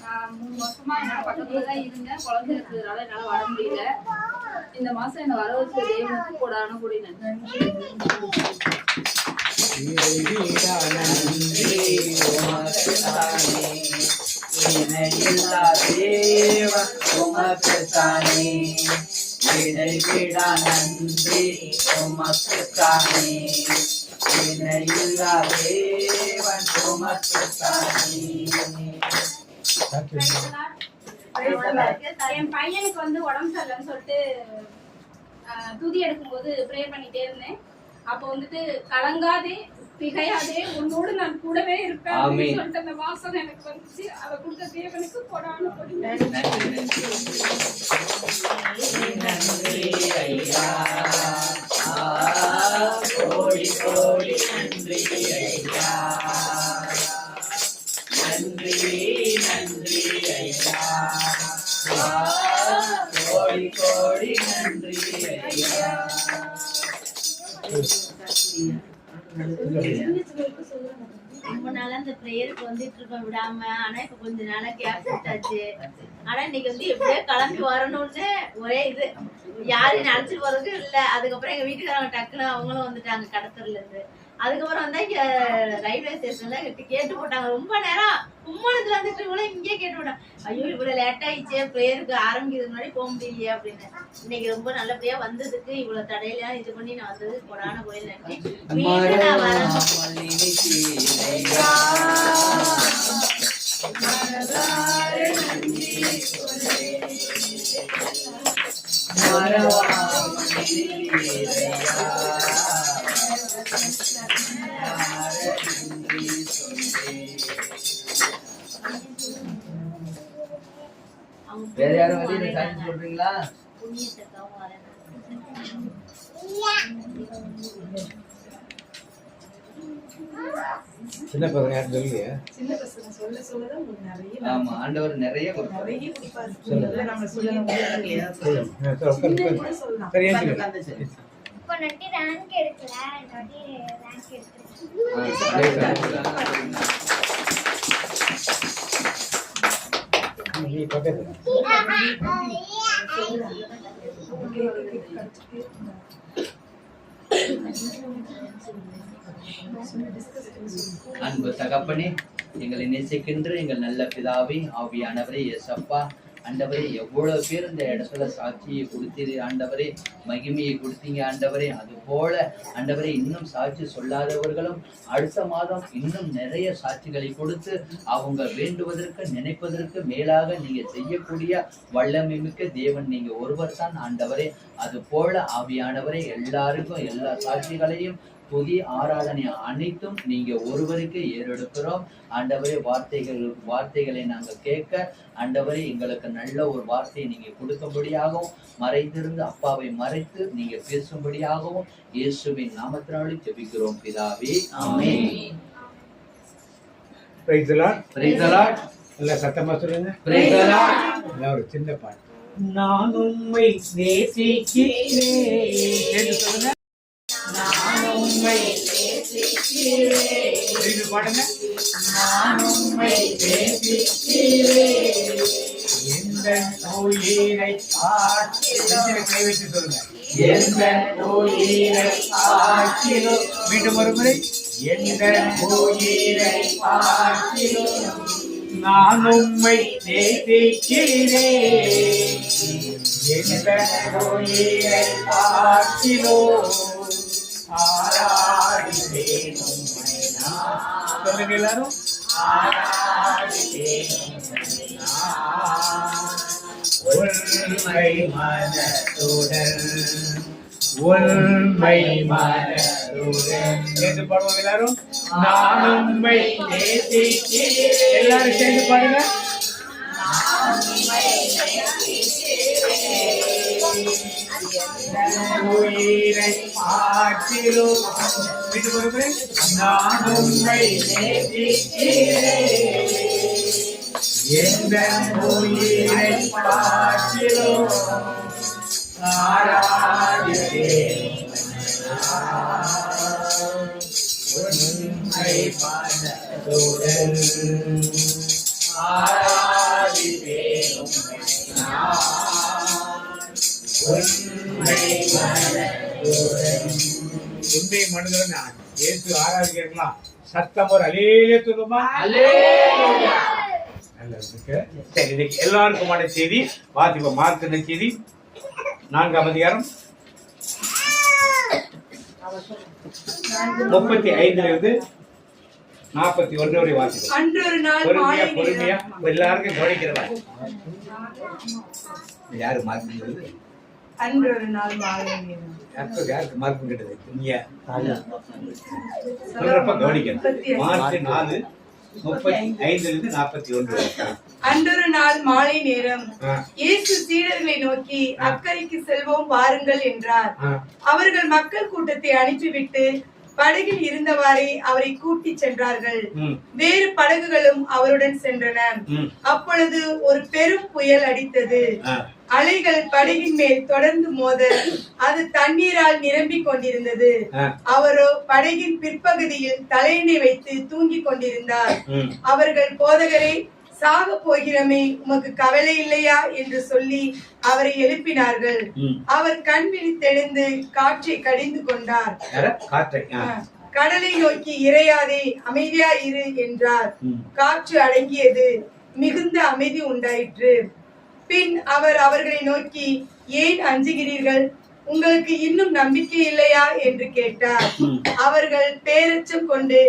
நான் 3 வருஷமா என்னால பக்கத்துலதான் இருந்தேன். குழந்தை இருக்கிறதுனால என்னால வர முடியல. இந்த மாசம் என்ன வர வச்ச தேவனுக்கு கோடான கொடி நன்றி. இறைவா நன்றி உமக்குத்தானே, இணையில்லா தேவன் உமக்குத்தானே, இறைவிடா நன்றி உமக்குத்தானே, இணையில்லா தேவன் உமக்குத்தானே. என் பையனுக்கு வந்து உடம்பு சரியில்லைன்னு சொல்லிட்டு துதி எடுக்கும்போது ப்ரேயர் பண்ணிட்டே இருந்தேன். அப்போ வந்துட்டு கலங்காதே திகையாதே உன்னோடு நான் கூடவே இருப்பேன் அப்படின்னு சொல்லிட்டு அந்த வாசனை எனக்கு வந்துச்சு. அதை கொடுத்த தேவனுக்கு கொடான கொடி. நன்றி ஐயா, கோடி கோடி நன்றி ஐயா, நன்றி நன்றி ஐயா, கோடி கோடி நன்றி ஐயா. ரொம்ப நாளா இந்த ப்ரேயருக்கு வந்துட்டு இருக்கோம் விடாம. ஆனா இப்ப கொஞ்ச நாளா கேப் ஆச்சு. ஆனா இன்னைக்கு வந்து எப்படியோ கிளம்பி வரணும்னு ஒரே இது, யாரையும் நினைச்சிட்டு போறதுக்கு இல்ல. அதுக்கப்புறம் எங்க வீட்டுக்காரங்க டக்குன்னு அவங்களும் வந்துட்டாங்க கடத்தூர்ல இருந்து. அதுக்கப்புறம் வந்து இங்க ரயில்வே ஸ்டேஷன்ல கேட்டு போட்டாங்க. ரொம்ப நேரம் கும்பலத்துல வந்துட்டு கூட இங்கே கேட்டு போட்டாங்க. ஐயோ இவ்வளவு லேட் ஆயிடுச்சு, ப்ரேயருக்கு ஆரம்பிக்கிறதுக்கு முன்னாடி போக முடியலையே அப்படின்னு. இன்னைக்கு ரொம்ப நல்லபடியா வந்ததுக்கு இவ்வளவு தடையில இது பண்ணி நான் வந்தது கொடான கோயில் நன்றி. வீட்டுக்கு நான் வரேன். வேற யாரும் வெளியில சாட்சி சொல்றீங்களா? புண்ணியத்துக்காக வரேன். சின்ன பசங்க யாரும் சொல்லுங்க. சின்ன பசங்க சொல்ல சொல்லதான் உங்களுக்கு நிறைய ஆமா, ஆண்டவர் நிறைய கொடுப்பாரு. நிறைய கொடுப்பாரு. இல்ல நம்ம சொல்லணும். சொல்லலாம். சரியா இப்போ நட்டி ரேங்க் எடுக்கல, நட்டி ரேங்க் எடுக்கல. அன்பு தகப்பனே, எங்களை நேசிக்கின்ற எங்கள் நல்ல பிதாவே, ஆவியானவரே, இயேசப்பா, ஆண்டவரே, எவ்வளவு பேர் இந்த இடத்துல சாட்சியை கொடுத்தீரு ஆண்டவரே, மகிமையை கொடுத்தீங்க ஆண்டவரே. அது போல ஆண்டவரே, இன்னும் சாட்சி சொல்லாதவர்களும் அடுத்த மாதம் இன்னும் நிறைய சாட்சிகளை கொடுத்து அவங்க வேண்டுவதற்கு நினைப்பதற்கு மேலாக நீங்க செய்யக்கூடிய வல்லமை மிக்க தேவன் நீங்க ஒருவர் தான் ஆண்டவரே. அது போல ஆவியானவரே, எல்லாருக்கும் எல்லா சாட்சிகளையும் புதிய ஆராதனை அனைத்தும் நீங்க ஒருவருக்கு ஏறெடுக்கிறோம் ஆண்டவரே. வார்த்தைகளை நாங்கள் கேட்க ஆண்டவரே, எங்களுக்கு நல்ல ஒரு வார்த்தையை நீங்க கொடுக்கும்படியாகவும், மறைந்திருந்து அப்பாவை மறைத்து நீங்க பேசும்படியாகவும் இயேசுவின் நாமத்தினாலே ஜெபிக்கிறோம் பிதாவே, ஆமென். Praise the Lord. Praise the Lord. எல்லாம் சத்தமா சொல்லுங்க. Praise the Lord. எல்லாம் ஒரு சின்ன பாட்டு. நான் உம்மை நேசிக்கிறேன். கேட்டு சொல்லுங்க. நான் உம்மை நேசிக்கிறேன். இது பாடுங்க. நான் உம்மை நேசிக்கிறேன். எந்த உயிரை காட்டிலும் கை வச்சு சொல்லுங்க. எந்த உயிரை காட்டிலும். மீண்டும் ஒரு முறை. எந்த உயிரை காட்டிலும் நான் உம்மை நேசிக்கிறேன். எந்த உயிரை காட்டிலும் ஆராதிப்பேன் உம்மை நான். சொல்லுங்க எல்லாரும். ஆராதிப்பேன் உம்மை நான். உண்மை மனதுடன், உண்மை மனதுடன் சேர்ந்து பாடுவோம் எல்லாரும். நான் உம்மை நேசிக்கிறேன். எல்லாரும் சேர்ந்து பாடுங்க. உயிரை காட்டிலும். மீண்டும் ஒரு முறை. நான் உம்மை நேசிக்கிறேன். எந்த உயிரை காட்டிலும் ஆராதிப்பேன் உம்மை மனதுடன். ஆராதிப்பேன் உம்மை நான். உம்மை மனதுடன். உண்மை மனிதன் இயேசு ஆராதிக்கலாம். சத்தம் ஒரு அலேலே சொல்லுமா? சரி, இன்னைக்கு எல்லாருக்குமான செய்தி வாசிப்போம். மார்க்கின் செய்தி 4ஆம் அதிகாரம் 35 41 வரை வாசிப்போம். அன்று ஒரு நாள் பொறுமையா எல்லாருக்கும் கவனிக்கிறதா? யாரு மார்க்? அன்று ஒரு நாள் மாலை நேரம். யாருக்கு மார்க் கிடையாது? நீங்க சொல்றப்ப கவனிக்கணும். மார்க் 4:35-41. அன்றொரு நாள் மாலை நேரம் இயேசு சீடர்களை நோக்கி அக்கறைக்கு செல்வோம் வாருங்கள் என்றார். அவர்கள் மக்கள் கூட்டத்தை அனுப்பிவிட்டு படகில் இருந்தவாறே அவரை கூட்டி சென்றார்கள். வேறு படகுகளும் அவருடன் சென்றன. அப்பொழுது ஒரு பெரும் புயல் அடித்தது. அலைகள் படகின் மேல் தொடர்ந்து மோத அது தண்ணீரால் நிரம்பிக் கொண்டிருந்தது. அவரோ படகின் பிற்பகுதியில் தலையணை வைத்து தூங்கிக் கொண்டிருந்தார். அவர்கள் போதகரை சாக போகிறோமே, உமக்கு கவலை இல்லையா என்று சொல்லி அவரை எழுப்பினார்கள். அவர் கண் விழித்தெழுந்து காற்றை கடிந்து கொண்டார். கடலை நோக்கி இறையாதே, அமைதியா இரு என்றார். காற்று அடங்கியது, மிகுந்த அமைதி உண்டாயிற்று. பின் அவர் அவர்களை நோக்கி, ஏன் அஞ்சுகிறீர்கள்? உங்களுக்கு இன்னும் நம்பிக்கை இல்லையா என்று கேட்டார். அவர்கள் பேரச்சம் கொண்டு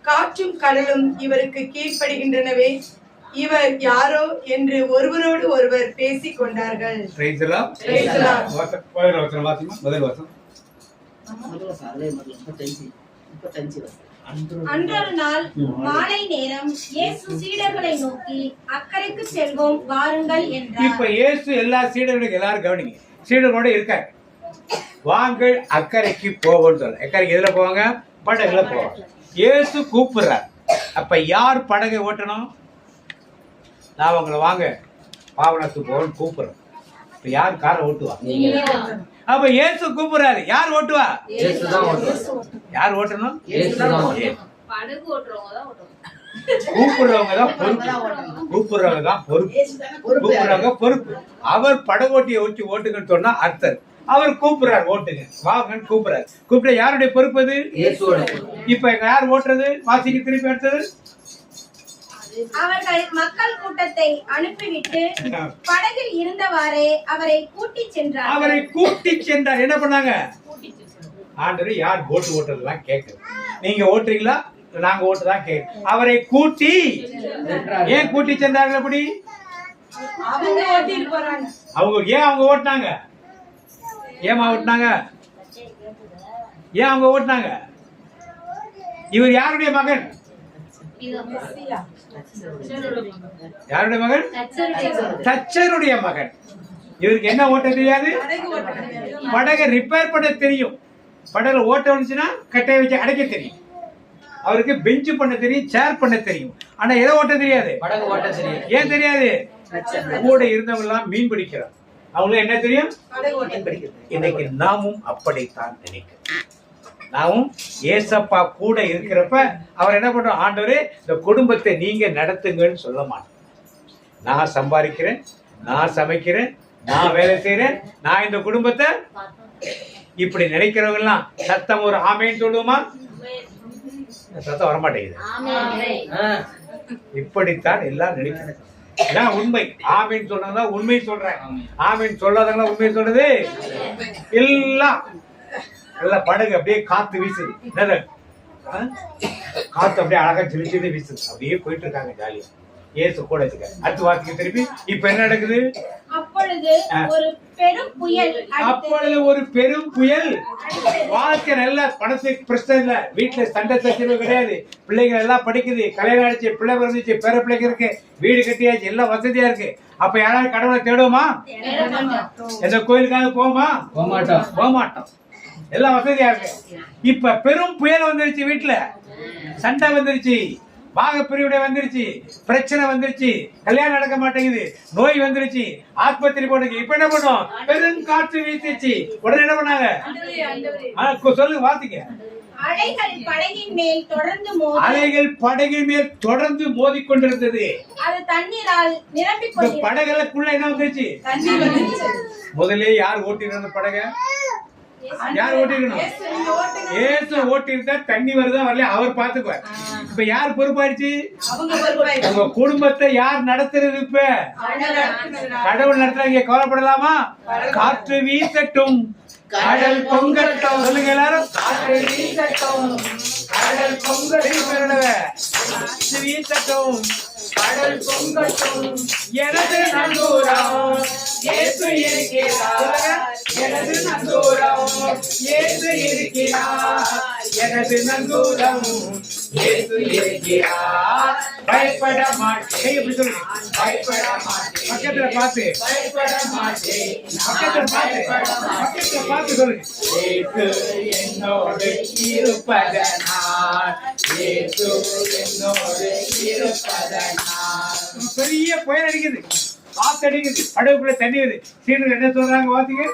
காற்றும் கடலும் இவருக்கு கீழ்ப்படுகின்றனவே, இவர் யாரோ என்று ஒருவரோடு ஒருவர் பேசிக் கொண்டார்கள். அன்றொரு நாள் மாலை நேரம் இயேசு சீடர்களை நோக்கி அக்கறைக்கு செல்வோம் வாருங்கள் என்றார். இப்ப இயேசு எல்லா சீடர்களுக்கும் எல்லாரும் கவனிங்க, சீடர்களோட இருக்காரு. வாங்கள் அக்கறைக்கு போவோம்னு சொல்ல. அக்கறைக்கு எதுல போவாங்க? படகுல போவாங்க. இயேசு கூப்பிடுறார். அப்ப யார் படகை ஓட்டணும்? நான் உங்களை வாங்க பாவனத்துக்கு போவோம்னு கூப்பிடுறேன். இப்ப யார் காரை ஓட்டுவா? அப்ப இயேசு கூப்பிடுறாரு. யார் ஓட்டுவா? யார் ஓட்டணும்? கூப்பிடுறவங்க தான் பொறுப்பு. கூப்பிடுறவங்க பொறுப்பு. அவர் படகோட்டியை வச்சு ஓட்டுங்கன்னு சொன்னா அர்த்தம். அவர் கூப்பிடுறாரு, ஓட்டுங்க வாங்கன்னு கூப்பிடுறாரு. கூப்பிட யாருடைய பொறுப்பு அது? இப்ப யார் ஓட்டுறது? வாசிக்கு திருப்பி எடுத்தது. அவர்கள் மக்கள் கூட்டத்தை அனுப்பிவிட்டு படகில் இருந்தவாறே அவரை கூட்டி சென்றார். அவரை கூட்டி சென்றார். என்ன பண்ணாங்க? ஆண்டவர் யார் போட்டு ஓட்டுறதுலாம் கேட்குது. நீங்க ஓட்டுறீங்களா? நாங்க ஓட்டுதான் கேட்கு. அவரை கூட்டி. ஏன் கூட்டி சென்றார்கள்? அப்படி அவங்க ஏன் அவங்க ஓட்டினாங்க? ஏமா ஓட்டினாங்க? ஏன் அவங்க ஓட்டினாங்க? இவர் யாருடைய மகன்? யாருடைய மகன்? தச்சருடைய மகன். இவருக்கு என்ன ஓட்ட தெரியாது? படகை ரிப்பேர் பண்ண தெரியும். படகுல ஓட்ட வந்துச்சுன்னா கட்டையை வச்சு அடைக்க தெரியும். அவருக்கு பெஞ்சு பண்ண தெரியும், சேர் பண்ண தெரியும். ஆனா எதை ஓட்ட தெரியாது? படகு ஓட்ட தெரியும். ஏன் தெரியாது? கூட இருந்தவங்க எல்லாம் மீன் பிடிக்கிறார். அவங்களுக்கு என்ன தெரியும்? இன்னைக்கு நாமும் அப்படித்தான் நினைக்கிறோம். நாமும் ஏசப்பா கூட இருக்கிறப்ப அவர் என்ன பண்றோம்? ஆண்டவரே இந்த குடும்பத்தை நீங்க நடத்துங்கன்னு சொல்ல மாட்டோம். நான் சம்பாதிக்கிறேன், நான் சமைக்கிறேன், நான் வேலை செய்யறேன், நான் இந்த குடும்பத்தை இப்படி நினைக்கிறவங்க எல்லாம் சத்தம் ஒரு ஆமேன்னு சொல்லுவோமா? சத்தம் வரமாட்டேங்குது. இப்படித்தான் எல்லாம் நினைக்கிறேன். உண்மை. ஆமீன் சொல்றதா உண்மை சொல்றேன். ஆமீன் சொல்லாதவங்களா உண்மை சொல்றது எல்லாம். எல்லாம் படகு அப்படியே காத்து வீசுது. காத்து அப்படியே அழகா சிரிச்சுட்டு வீசுது. அப்படியே போயிட்டு இருக்காங்க ஜாலியா. ஏசு கூட இருக்க. அடுத்த வார்த்தைக்கு திருப்பி இப்ப என்ன நடக்குது? அப்பொழுது ஒரு பெரும் புயல். வாழ்க்கை நல்ல பணத்தை பிரச்சனை இல்ல, வீட்டுல சண்டை சச்சரவு கிடையாது, பிள்ளைங்க எல்லாம் படிக்குது, கல்யாணம் ஆயிடுச்சு, பிள்ளை பிறந்துச்சு, பேர பிள்ளைங்க இருக்கு, வீடு கட்டியாச்சு, எல்லாம் வசதியா இருக்கு. அப்ப யாராவது கடவுளை தேடுவோமா? எந்த கோயிலுக்காக போவோமா? போக மாட்டோம். எல்லாம் வசதியா இருக்கு. இப்ப பெரும் புயல் வந்துருச்சு, வீட்டுல சண்டை வந்துருச்சு, பாகப்பிரிவினை வந்துருச்சு, பிரச்சனை வந்துருச்சு, கல்யாணம் நடக்க மாட்டேங்குது, நோய் வந்துருச்சு, ஆஸ்பத்திரி போட்டுச்சு. இப்ப என்ன பண்ணுவோம்? பெரும் காற்று வீசிச்சு. உடனே என்ன பண்ணாங்க? சொல்லுங்க, வாசிக்க. அலைகள் படகின் மேல் தொடர்ந்து மோதிக்கொண்டிருந்தது. அது தண்ணீரால் நிரம்பிக் படகுக்குள்ள என்ன வந்துருச்சு? முதல்ல யார் ஓட்டிருந்த படக? யார் ஓட்டிருக்கணும்? ஏசு ஓட்டிருந்தா தண்ணி வருதா வரல அவர் பாத்துக்குவார். இப்ப யார் பொறுப்பாயிடுச்சு? உங்க குடும்பத்தை யார் நடத்துறது? இப்ப கடவுள் நடத்துறாங்க. கவலைப்படலாமா? காற்று வீசட்டும், கடல் பொங்கட்டும். சொல்லுங்க எல்லாரும். காற்று வீசட்டும், கடல் பொங்கட்டும், காற்று வீசட்டும், கடல் பொங்கட்டும். எனது நங்கூரம் இயேசு இருக்கிறார், எனது நங்கூரம் இயேசு இருக்கிறார், எனது நங்கூரம் இயேசு இருக்கிறார். பயப்பட மாட்டேன். எப்படி சொல்லுங்க? பயப்பட மாட்டேன். பக்கத்துல பார்த்து பயப்பட மாட்டேன். பக்கத்துல பார்த்து சொல்லுங்க. இயேசு என்னோடு இருப்பதனால், இயேசு என்னோடு இருப்பதனால். பெரிய புயல் அடிக்குது, காத்து அடிக்குது, படகுக்குள்ள தண்ணி வருது. சீடர்கள் என்ன சொல்றாங்க வாசிங்க.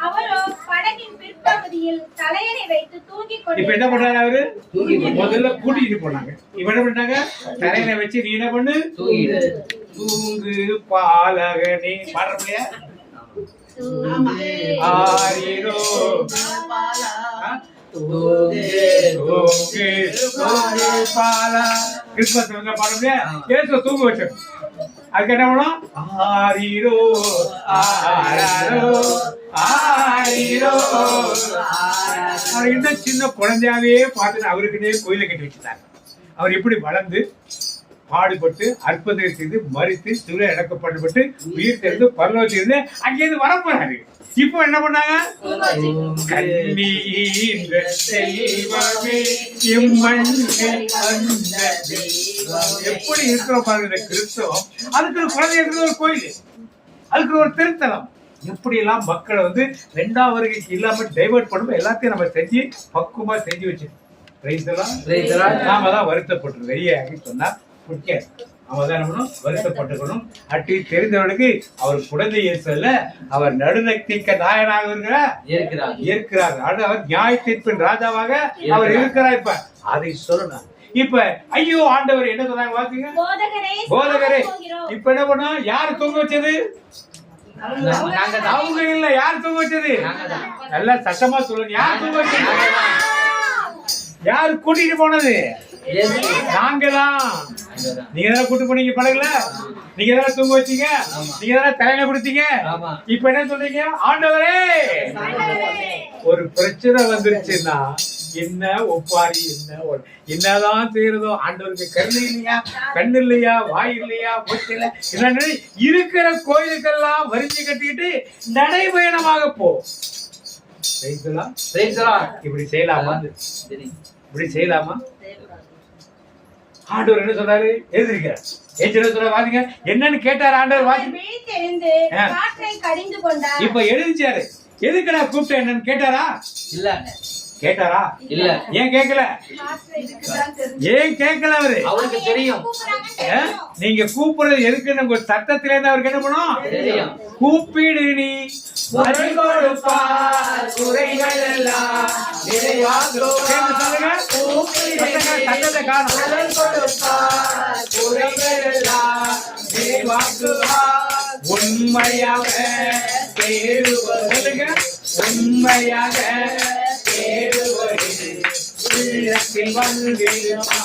அவரோ படகின் பிற்பகுதியில் தலையணை வைத்து தூங்கிக் கொண்டு இப்ப என்ன பண்றாரு அவரு? முதல்ல கூட்டிட்டு போனாங்க. இப்ப என்ன பண்ணாங்க? தலையணை வச்சு நீ என்ன பண்ணு? தூங்கு பாலகனே. பாடுறீங்க? ஆரிரோ கிறிஸ்துமஸ் பாடுறீங்க? ஏசு தூங்க வச்சு அதுக்கு என்ன பண்ணும்? ஆரிரோ ஆராரோ ஆரிரோ. அவர் இன்னும் சின்ன குழந்தையாவே பார்த்து அவருக்குன்னே கோயிலை கட்டி வச்சுட்டாங்க. அவர் எப்படி வளர்ந்து பாடுபட்டு அற்புதம் செய்து மறித்து சிலுவை அடக்கப்பட்டு உயிர் தெரிந்து பரலோகத்திலிருந்து அங்கேயிருந்து வர போறாரு. இப்போ என்ன பண்ணாங்க? எப்படி இருக்கிறோம் பாருங்க கிறிஸ்தவம். அதுக்கு ஒரு குழந்தை இருக்கிற ஒரு கோயில், அதுக்கு ஒரு திருத்தலம். எப்படி எல்லாம் மக்களை வந்து 2ஆம் வருகைக்கு இல்லாம டைவர்ட் பண்ணும் எல்லாத்தையும் நம்ம செஞ்சு பக்குவமா செஞ்சு வச்சிருக்கோம். நாம தான் வருத்தப்பட்டு வெளியாகி சொன்னா பிடிக்காது. அவன் தான் வருத்தப்பட்டுக்கணும். அட்டி தெரிந்தவனுக்கு அவர் குழந்தை இயேசுல அவர் நடுநீக்க நாயனாக இருக்கிறார். அவர் நியாய தீர்ப்பின் ராஜாவாக அவர் இருக்கிறார். இப்ப அதை சொல்லணும். இப்ப ஐயோ ஆண்டவர் என்ன சொன்னாங்க வாசிங்க. போதகரே. இப்ப என்ன பண்ணா? யாரு தூங்க வச்சது? அவங்க இல்ல. யார் தூங்க வச்சது? நல்லா சத்தமா சொல்லுங்க. யார் தூங்க வச்சது? யாரு கூட்டிட்டு போனது? நாங்கதான். நீங்க தான் கூட்டு போனீங்க படகுல, நீங்க தான் தூங்க வச்சீங்க, நீங்க தான் தலையில கொடுத்தீங்க. இப்ப என்ன சொல்றீங்க? ஆண்டவரே ஒரு பிரச்சனை வந்துருச்சுன்னா என்ன ஒப்பாரி, என்னதான் செய்யறதோ ஆண்டவருக்கு கருணை இல்லையா, கண்ணு இல்லையா, வாய் இல்லையா, மூச்சு இல்ல, என்ன இருக்கிற கோயிலுக்கெல்லாம் வரிஞ்சு கட்டிக்கிட்டு நடைபயணமாக போ. இப்படி செய்யலாமா? இப்படி செய்யலாமா? ஆண்டவர் என்ன சொல்றாரு? எழுதிருக்கிறார். என்னன்னு கேட்டாரு ஆண்டவர். இப்ப எழுதிச்சாரு. எதுக்கு நான் கூப்பிட்டேன் என்னன்னு கேட்டாரா? இல்ல. கேட்டாரா? இல்ல. ஏன் கேட்கல? ஏன் கேட்கல? அவருக்கு தெரியும். நீங்க கூப்பிடுறது எதுக்குன்னு உங்க சட்டத்திலே இருந்து அவருக்கு என்ன பண்ணும்? கூப்பிடு நீ குறைகள் எல்லாம் உண்மையாக தேடுவது, உண்மையாக தேடுவது உள்ளத்தில் வந்திடுமா.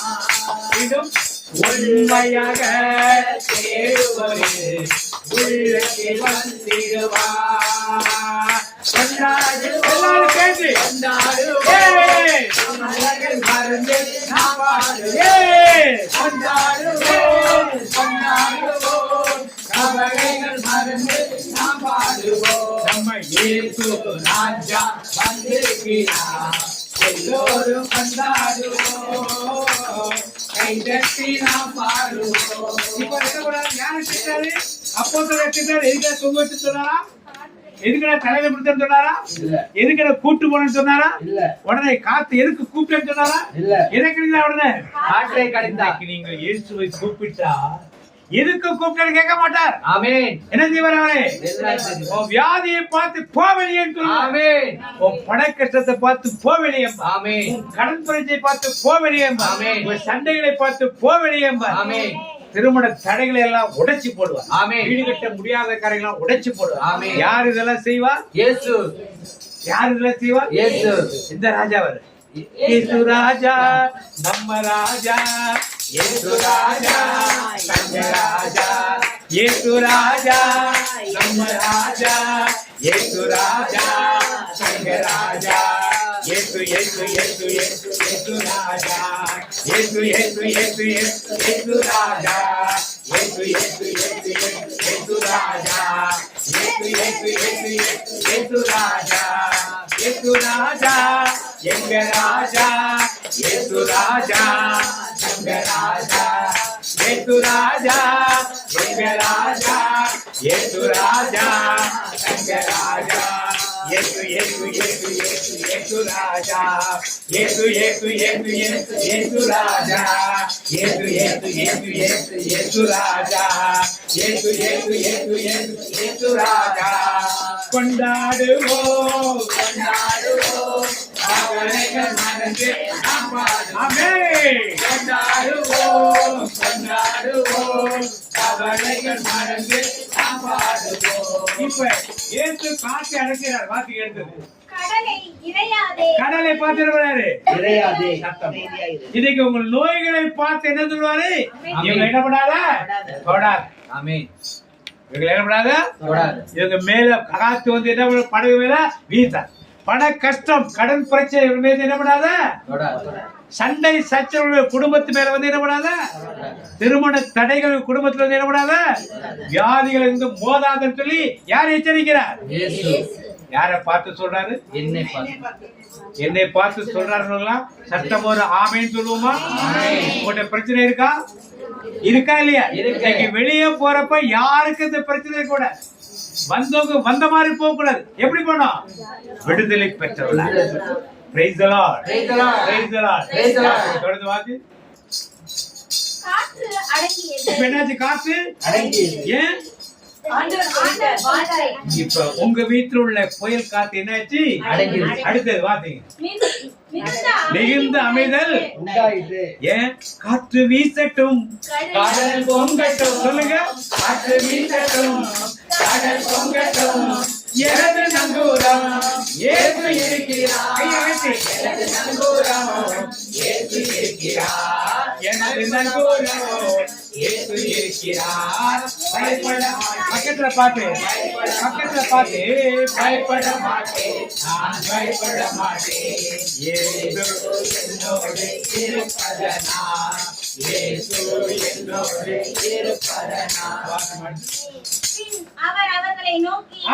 உண்மையாக தேடுவது உள்ளத்தில் வந்திடுமா. எல்லாரும் கேட்டு மறந்து நாம் பாடுவோம். நம்ம இயேசு ராஜா வந்திருக்கிறார், எல்லோரும் கொண்டாடுவோம், கைதட்டி நாம் பாடுவோம். இப்ப யாரு கேட்டாரு? அப்போஸ்தலர் கேட்டாரு. எதுக்கு தூங்க வச்சு சொன்னாரா? எதுக்கு தலையில பிடிச்சேன்னு சொன்னாரா? எதுக்கு கூட்டு போனேன்னு சொன்னாரா? உடனே காத்து எதுக்கு கூப்பிட்டேன்னு சொன்னாரா? எனக்கு உடனே காற்றை கடித்தா. நீங்க இயேசுவை கூப்பிட்டா எதுக்கு கூப்பிட்டு கேட்க மாட்டார். ஆமென். என்ன செய்வார் அவரே? உன் வியாதியை பார்த்து போ வெளியேன்னு சொல்லுவார். ஆமென். உன் பண கஷ்டத்தை பார்த்து போ வெளியே. ஆமென். உன் கடன் பிரச்சனையை பார்த்து போ வெளியே. ஆமென். உன் சண்டைகளை பார்த்து போ வெளியே. ஆமென். திருமண தடைகளை எல்லாம் உடைச்சு போடுவார். ஆமென். வீடு கட்ட முடியாத காரியங்களை உடைச்சு போடுவார். ஆமென். யார் இதெல்லாம் செய்வா? இயேசு. யார் இதெல்லாம் செய்வா? இயேசு. இந்த ராஜா வரு இயேசு ராஜா நம்ம ராஜா, இயேசு ராஜா நம்ம ராஜா, இயேசு ராஜா நம்ம ராஜா, இயேசு ராஜா நம்ம ராஜா, இயேசு இயேசு இயேசு இயேசு இயேசு ராஜா, இயேசு இயேசு இயேசு இயேசு இயேசு ராஜா, இயேசு இயேசு இயேசு இயேசு இயேசு ராஜா, இயேசு இயேசு இயேசு இயேசு இயேசு ராஜா, இயேசு ராஜா எங்க ராஜா, இயேசு ராஜா எங்க ராஜா, இயேசு ராஜா எங்க ராஜா, இயேசு ராஜா எங்க ராஜா, இயேசு இயேசு இயேசு இயேசு இயேசு ராஜா, இயேசு இயேசு இயேசு இயேசு இயேசு ராஜா, இயேசு இயேசு இயேசு இயேசு இயேசு ராஜா, இயேசு இயேசு இயேசு இயேசு இயேசு ராஜா. கொண்டாடுவோம் கொண்டாடுவோம் அவரைகள் மறந்து நாம் பாடுவோம். ஆமென். கொண்டாடுவோம் கொண்டாடுவோம் அவரைகள் மறந்து நாம் பாடுவோம். இப்ப இயேசு காற்றை அடக்கிறார். வாசி எடுத்தது கடலை இறையாதே. கடலை பார்த்திருக்கிறாரு. இறையாதே. இன்னைக்கு உங்கள் நோய்களை பார்த்து என்ன சொல்லுவாரு? இவங்க என்ன பண்ணாத தொடாத. ஆமென். இவங்க என்ன பண்ணாத தொடாத. இவங்க மேல காத்து வந்து என்ன பண்ண படகு மேல வீச பண கஷ்டம் கடன் பிரச்சனை இவங்க மேல என்ன பண்ணாத தொடாத. சண்டை சச்சரவு குடும்பத்து மேல வந்து என்ன பண்ணாத திருமண தடைகள் குடும்பத்துல வந்து என்ன பண்ணாத வியாதிகள் இருந்து மோதாதன்னு சொல்லி யார் எச்சரிக்கிறார்? இயேசு. யார பார்த்து சொல்றாரு? என்னை பார்த்து. என்னை பார்த்து சொல்றாருன்னா சட்டம் ஒரு ஆமைன்னு சொல்லுவோமா? உங்கள்ட்ட பிரச்சனை இருக்கா? இருக்கா இல்லையா? இன்னைக்கு வெளியே போறப்ப யாருக்கு இந்த பிரச்சனை கூட வந்தவங்க வந்த மாதிரி போக கூடாது. எப்படி போனோம்? விடுதலை பெற்றவள. Praise the Lord. Praise the Lord. Praise the Lord. Praise the Lord. தொடர்ந்து வாசி. காற்று அடங்கியது. இப்ப என்னாச்சு? காத்து அடங்கியது. ஏன்? ஆண்டவர் சொல்லிட்டார். வார்த்தை. இப்ப உங்க வீட்டுல உள்ள புயல் காத்து என்னாச்சு? அடங்கிடுச்சு. அடுத்தது வாசிங்க. மிகுந்த அமைதல் உண்டாயிற்று. ஏன்? காற்று வீசட்டும் கடல் பொங்கட்டும். சொல்லுங்க. காற்று வீசட்டும். கடல் பொங்கட்டும். எனது நங்கூரம் இயேசு இருக்கிறார். கையை வைத்து. எனது நங்கூரம் இயேசு இருக்கிறார். எனது நங்கூரம் இயேசு இருக்கிறார். பயப்பட பக்கத்துல பார்த்து பக்கத்துல பார்த்து பயப்பட மாட்டேன். நான் பயப்பட மாட்டேன். இயேசு என்னோடு இருப்பதனால். இயேசு என்னோடு இருப்பதனால். அவர்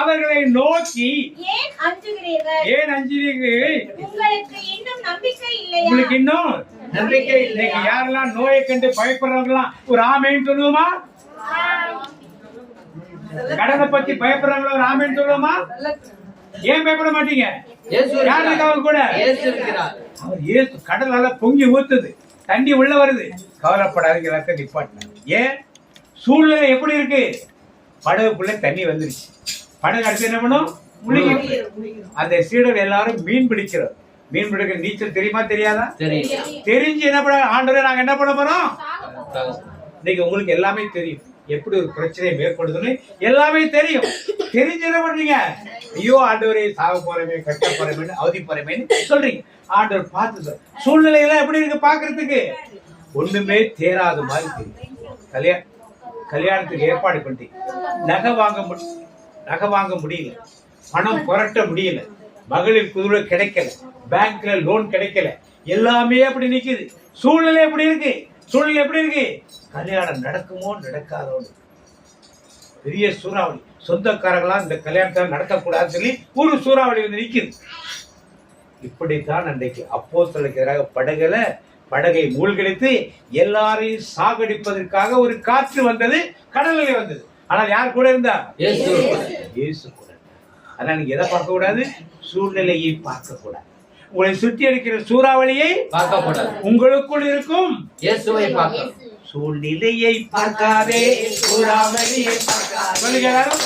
அவர்களை நோக்கி ஏன் அஞ்சுகிறீர்கள்? ஏன் அஞ்சுறீர்கள்? உங்களுக்கு இன்னும் நம்பிக்கை இல்லையா? உங்களுக்கு இன்னும் நம்பிக்கை இல்லை. இன்னைக்கு யாரெல்லாம் நோயை கண்டு பயப்படுறவங்கலாம் ஒரு ஆமைன்னு சொல்லுவோமா? கடனை பத்தி பயப்படுறவங்கள ஒரு ஆமைன்னு சொல்லுவோமா? ஏன் பயப்பட மாட்டீங்க? இயேசு யார் இருக்காங்க கூட? இயேசு இருக்கிறார். அவர் இயேசு கடலால பொங்கி ஊத்துது, தண்ணி உள்ள வருது, கவலைப்படாதீங்க எல்லாத்தையும் நிப்பாட்டினாங்க. ஏன்? சூழ்நிலை எப்படி இருக்கு? படகுக்குள்ள தண்ணி வந்துருச்சு. படகு அடுத்து என்ன பண்ணும்? முழுகி. அந்த சீடர் எல்லாரும் மீன் பிடிக்கிறோம். மீன் பிடிக்கிற நீச்சல் தெரியுமா தெரியாதா? தெரியும். தெரிஞ்சு என்ன பண்ண ஆண்டவரே நாங்க என்ன பண்ண போறோம்? இன்னைக்கு உங்களுக்கு எல்லாமே தெரியும். எப்படி ஒரு பிரச்சனை மேற்கொள்ளுதுன்னு எல்லாமே தெரியும். தெரிஞ்சு என்ன பண்றீங்க? ஐயோ ஆண்டவரே சாக போறமே, கட்ட போறமேன்னு, அவதி போறமேன்னு சொல்றீங்க. ஆண்டவர் பார்த்து சூழ்நிலையெல்லாம் எப்படி இருக்கு பாக்குறதுக்கு? ஒண்ணுமே தேராத மாதிரி தெரியும். கல்யாணத்துக்கு ஏற்பாடு பண்ணி நகை வாங்க முடியல, பணம் புரட்ட முடியல, மகளிர் குழுல கிடைக்கல, பேங்க்ல லோன் கிடைக்கல, எல்லாமே அப்படி நிக்குது. சூழ்நிலை எப்படி இருக்கு? கல்யாணம் நடக்குமோ நடக்காதோ? பெரிய சூறாவளி. சொந்தக்காரங்களாம் இந்த கல்யாணத்தை நடக்கக்கூடாதுன்னு சொல்லி ஒரு சூறாவளி வந்து நிக்குது. இப்படித்தான் அன்றைக்கு அப்போஸ்தலருக்கு எதிராக படகை மூழ்கடித்து எல்லாரையும் சாகடிப்பதற்காக ஒரு காற்று வந்தது, கடலிலே வந்தது. ஆனால் யார் கூட இருந்தா? இயேசு கூட. ஆனா நீங்க எதை பார்க்க கூடாது? சூழ்நிலையை பார்க்க கூடாது. உங்களை சுற்றி அடிக்கிற சூறாவளியை பார்க்க கூடாது. உங்களுக்குள் இருக்கும் இயேசுவை பார்க்க. சூழ்நிலையை பார்க்காதே, சூறாவளியை பார்க்காதே. சொல்லுங்க எல்லாரும்.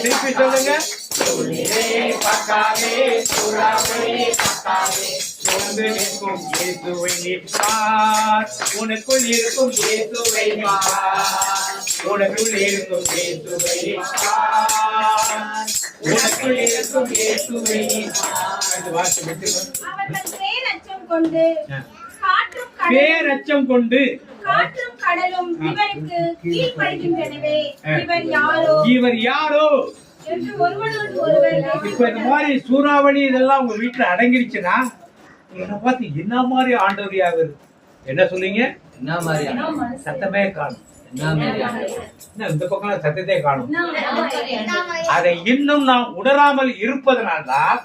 திருப்பி சொல்லுங்க. சூழ்நிலையை பார்க்காதே, சூறாவளியை பார்க்காதே. சூழ்ந்து நிற்கும் இயேசுவை நிற்பார். உனக்குள் இருக்கும் இயேசுவை நிற்பார். உனக்குள் இருக்கும் இயேசுவை நிற்பார். பார். உனக்குள் இருக்கும் இயேசுவை நீ பார். இந்த வார்த்தை விட்டுருங்க. அவர்கள் பேரச்சம் கொண்டு பேரச்சம் கொண்டு காற்றும் கடலும் இவருக்கு கீழ்ப்படுகின்றனவே. இவர் யாரோ என்று ஒருவரோடு ஒருவர் இப்ப இந்த மாதிரி சூறாவளி இதெல்லாம் உங்க வீட்டுல அடங்கிருச்சுன்னா என்ன பார்த்து என்ன மாதிரி ஆண்டவரியாக என்ன சொல்றீங்க? என்ன மாதிரி சத்தமே காணும். என்ன மாதிரி என்ன இந்த பக்கம் சத்தத்தை காணும். அதை இன்னும் நாம் உணராமல் இருப்பதனால்தான்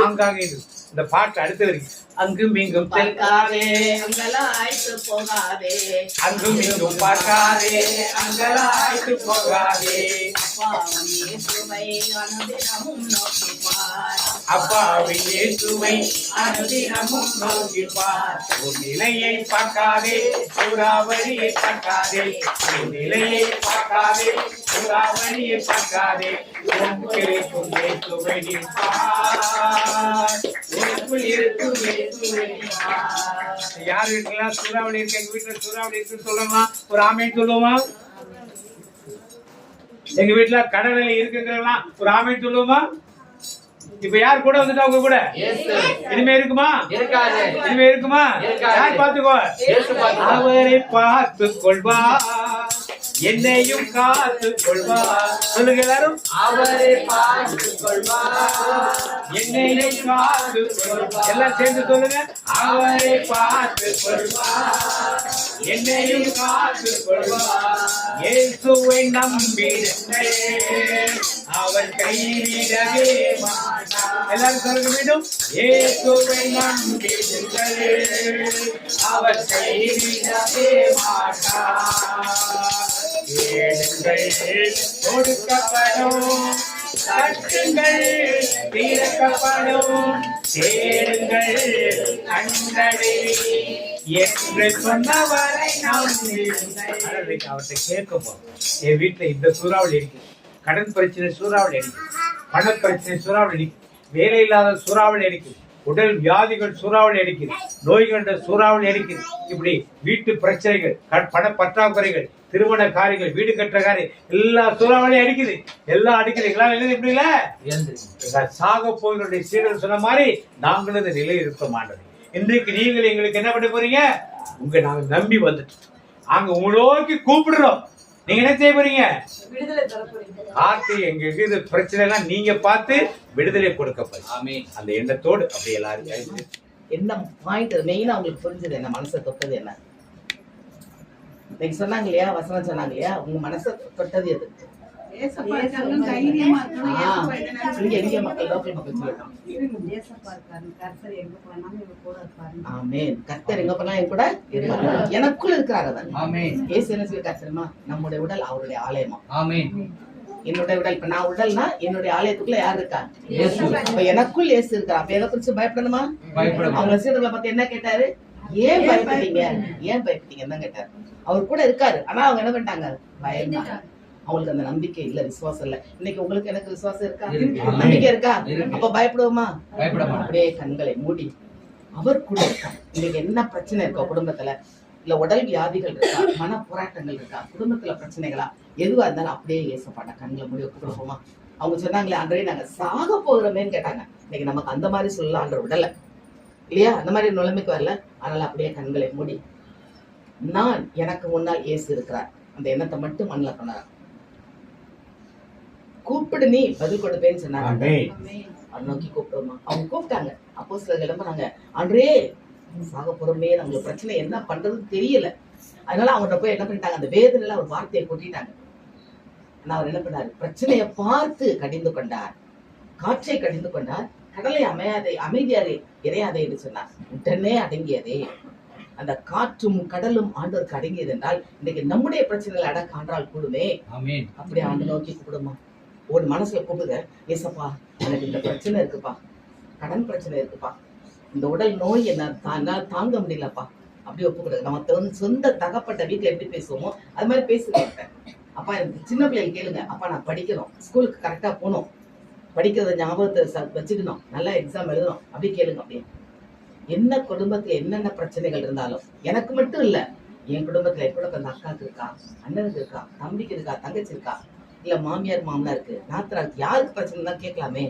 ஆங்காக இது இந்த பாட்டு அடுத்து வரைக்கும் அங்கும் இங்கும் பார்க்காதே அங்கலாய்த்து போகாதே, அங்கும் இங்கும் பார்க்காதே அங்கலாய்த்து போகாதே, அப்பாவின் இயேசுவை அனுதினமும் நோக்கி பார், அப்பாவின் இயேசுவை அனுதினமும் நோக்கி பார். உன் நிலையை பார்க்காதே சூறாவளியை பார்க்காதே, உன் நிலையை பார்க்காதே சூறாவளியை பார்க்காதே, உனக்கு இருக்கும் இயேசுவை நீ பார். உனக்குள் இருக்கும் இயேசுவை நீ பார். யார் வீட்டுல சூறாவளி இருக்கு? எங்க வீட்டுல சூறாவளி இருக்குன்னு சொல்லுமா? ஒரு ஆமேன்னு சொல்லுவோமா? எங்க வீட்டுல கடல் அலை இருக்குங்கிறவங்க ஒரு ஆமேன்னு சொல்லுவோமா? இப்ப யார் கூட வந்துட்டா உங்க கூட? இனிமே இருக்குமா? இருக்காது. இனிமே இருக்குமா? யார் பாத்துக்கோ? அவரை பார்த்து கொள்வா, என்னையும் காத்து கொள்வா. சொல்லுங்க எல்லாரும். அவரை பார்த்து கொள்வா, என்னையும் காத்து கொள்வா. எல்லாம் சேர்ந்து சொல்லுங்க. அவரை பார்த்து கொள்வா, என்னையும் காத்து கொள்வா. இயேசுவை நம்பிடுங்கள், அவர் கைவிடவே மாட்டார். எல்லாரும் சொல்லுங்க மீண்டும். இயேசுவை நம்பிடுங்கள், அவர் கைவிடவே மாட்டார். கேளுங்கள் கொடுக்கப்படும், தட்டுங்கள் திறக்கப்படும், தேடுங்கள் கண்டடைவீர் என்று சொன்னவரை நம்புங்கள். அவர்கிட்ட கேட்க போறோம். என் வீட்டுல இந்த சூறாவளி அடிக்குது, கடன் பிரச்சனை சூறாவளி அடிக்குது, பண பிரச்சனை சூறாவளி அடிக்குது, வேலை இல்லாத சூறாவளி அடிக்குது, உடல் வியாதிகள் சூறாவளி அடிக்குது, நோய்கள் சூறாவளி அடிக்குது. இப்படி வீட்டு பிரச்சனைகள், பண பற்றாக்குறைகள், திருமண காரியங்கள், வீடு கட்டுற காரியம் எல்லா சூறாவளி அடிக்குது. எல்லாம் அடிக்குது. எப்படி இல்ல சாக போகிறவருடைய சீடர் சொன்ன மாதிரி நாங்களும் இந்த நிலையில் இருக்க மாட்டோம். இன்றைக்கு நீங்கள் எங்களுக்கு என்ன பண்ண போறீங்க? உங்க நாங்க நம்பி வந்துட்டு அங்க உங்களோக்கி கூப்பிடுறோம். நீங்க என்ன செய்ய போறீங்க? பார்த்து எங்களுக்கு இது பிரச்சனை எல்லாம் நீங்க பார்த்து விடுதலை கொடுக்க போறீங்க. அந்த எண்ணத்தோடு அப்படி எல்லாரும் என்ன பாயிண்ட் மெயினா உங்களுக்கு புரிஞ்சது என்ன? மனசை தொட்டது என்ன? நீங்க சொன்னாங்க இல்லையா, வசனம் சொன்னாங்க இல்லையா, உங்க மனசை தொட்டது எது? எங்க மக்கள் லோக்கல் மக்கள் சொல்லலாம். ஆமென். கர்த்தர் எங்க போனா என் கூட இருப்பாரு, எனக்குள்ள இருக்கிறாரு. ஏசு என்ன சொல்லிருக்காரு தெரியுமா? நம்முடைய உடல் அவருடைய ஆலயமா. என்னுடைய உடல், இப்ப நான் உடல்னா என்னுடைய ஆலயத்துக்குள்ள யார் இருக்கா? இப்ப எனக்குள் ஏசு இருக்கா. அப்ப எதை குறிச்சு பயப்படணுமா? அவங்க சீடர்களை பத்தி என்ன கேட்டாரு? ஏன் பயப்பட்டீங்க, ஏன் பயப்பட்டீங்கன்னு தான் கேட்டாரு. அவர் கூட இருக்காரு, ஆனா அவங்க என்ன பண்ணிட்டாங்க? பயந்தாங்க. அவங்களுக்கு அந்த நம்பிக்கை இல்ல, விசுவாசம் இல்ல. இன்னைக்கு உங்களுக்கு எனக்கு விசுவாசம் இருக்கா? நம்பிக்கை இருக்கா? அப்ப பயப்படுவோமா? அப்படியே கண்களை மூடி அவர் கூட இருக்கா. இன்னைக்கு என்ன பிரச்சனை இருக்கா குடும்பத்துல? இல்ல உடல் வியாதிகள் இருக்கா, மன போராட்டங்கள் இருக்கா, குடும்பத்துல பிரச்சனைகளா, எதுவா இருந்தாலும் அப்படியே ஏசப்பாட்ட கண்களை மூடி கொடுப்போமா? அவங்க சொன்னாங்களே, ஆண்டவரே நாங்க சாக போகிறோமேன்னு கேட்டாங்க. இன்னைக்கு நமக்கு அந்த மாதிரி சொல்லலாம் ஆண்டவர் விடல இல்லையா? அந்த மாதிரி நிலைமைக்கு வரல. அதனால அப்படியே கண்களை மூடி நான் எனக்கு முன்னால் இயேசு இருக்கிறார் அந்த எண்ணத்தை மட்டும் மண்ணில் கொண்டாரு. கூப்பிடு நீ பதில் கொடுப்பேன்னு சொன்னாங்க. அதை நோக்கி கூப்பிடுவோமா? அவங்க கூப்பிட்டாங்க. அப்போஸ்தலர்கள் எழும்புனாங்க, ஆண்டவரே சாக போறோமே, நம்மளுக்கு பிரச்சனை என்ன பண்றதுன்னு தெரியல. அதனால அவங்கள்ட்ட போய் என்ன பண்ணிட்டாங்க? அந்த வேதனையில ஒரு வார்த்தையை கொட்டிட்டாங்க. ஆனா அவர் என்ன பண்ணாரு? பிரச்சனையை பார்த்து கடிந்து கொண்டார், காற்றை கடிந்து கொண்டார், கடலை அமைதியாரே இறையாதே என்று சொன்னார். உடனே அடங்கியதே. அந்த காற்றும் கடலும் ஆண்டவருக்கு அடங்கியது என்றால் இன்னைக்கு நம்முடைய பிரச்சனைகளை அடக்க ஆண்டால் கூடுமே. அப்படி ஆண்டு நோக்கி கூடுமா? ஒரு மனசுல கூப்பிடுங்க, ஏசப்பா எனக்கு இந்த பிரச்சனை இருக்குப்பா, கடன் பிரச்சனை இருக்குப்பா, இந்த உடல் நோய் என்ன தாங்க முடியலப்பா. அப்படி ஒப்புக்கிடுங்க. நம்ம சொந்த தகப்பட்ட வீட்டுல எப்படி பேசுவோமோ அது மாதிரி பேசுகிறேன். அப்பா எனக்கு சின்ன பிள்ளைகள் கேளுங்க, அப்பா நான் படிக்கணும், ஸ்கூலுக்கு கரெக்டா போகணும், படிக்கிறத ஞாபகத்தை வச்சுக்கணும், நல்லா எக்ஸாம் எழுதணும், அப்படி கேளுங்க. அப்படியே என்ன குடும்பத்துல என்னென்ன பிரச்சனைகள் இருந்தாலும், எனக்கு மட்டும் இல்ல, என் குடும்பத்துல கூட அந்த அக்காவுக்கு இருக்கா, அண்ணனுக்கு இருக்கா, தம்பிக்கு இருக்கா, தங்கச்சி இருக்கா, இல்ல மாமியார் மாமனாருக்கு நாத்தனாருக்கு யாருக்கு பிரச்சனை தான் கேட்கலாமே.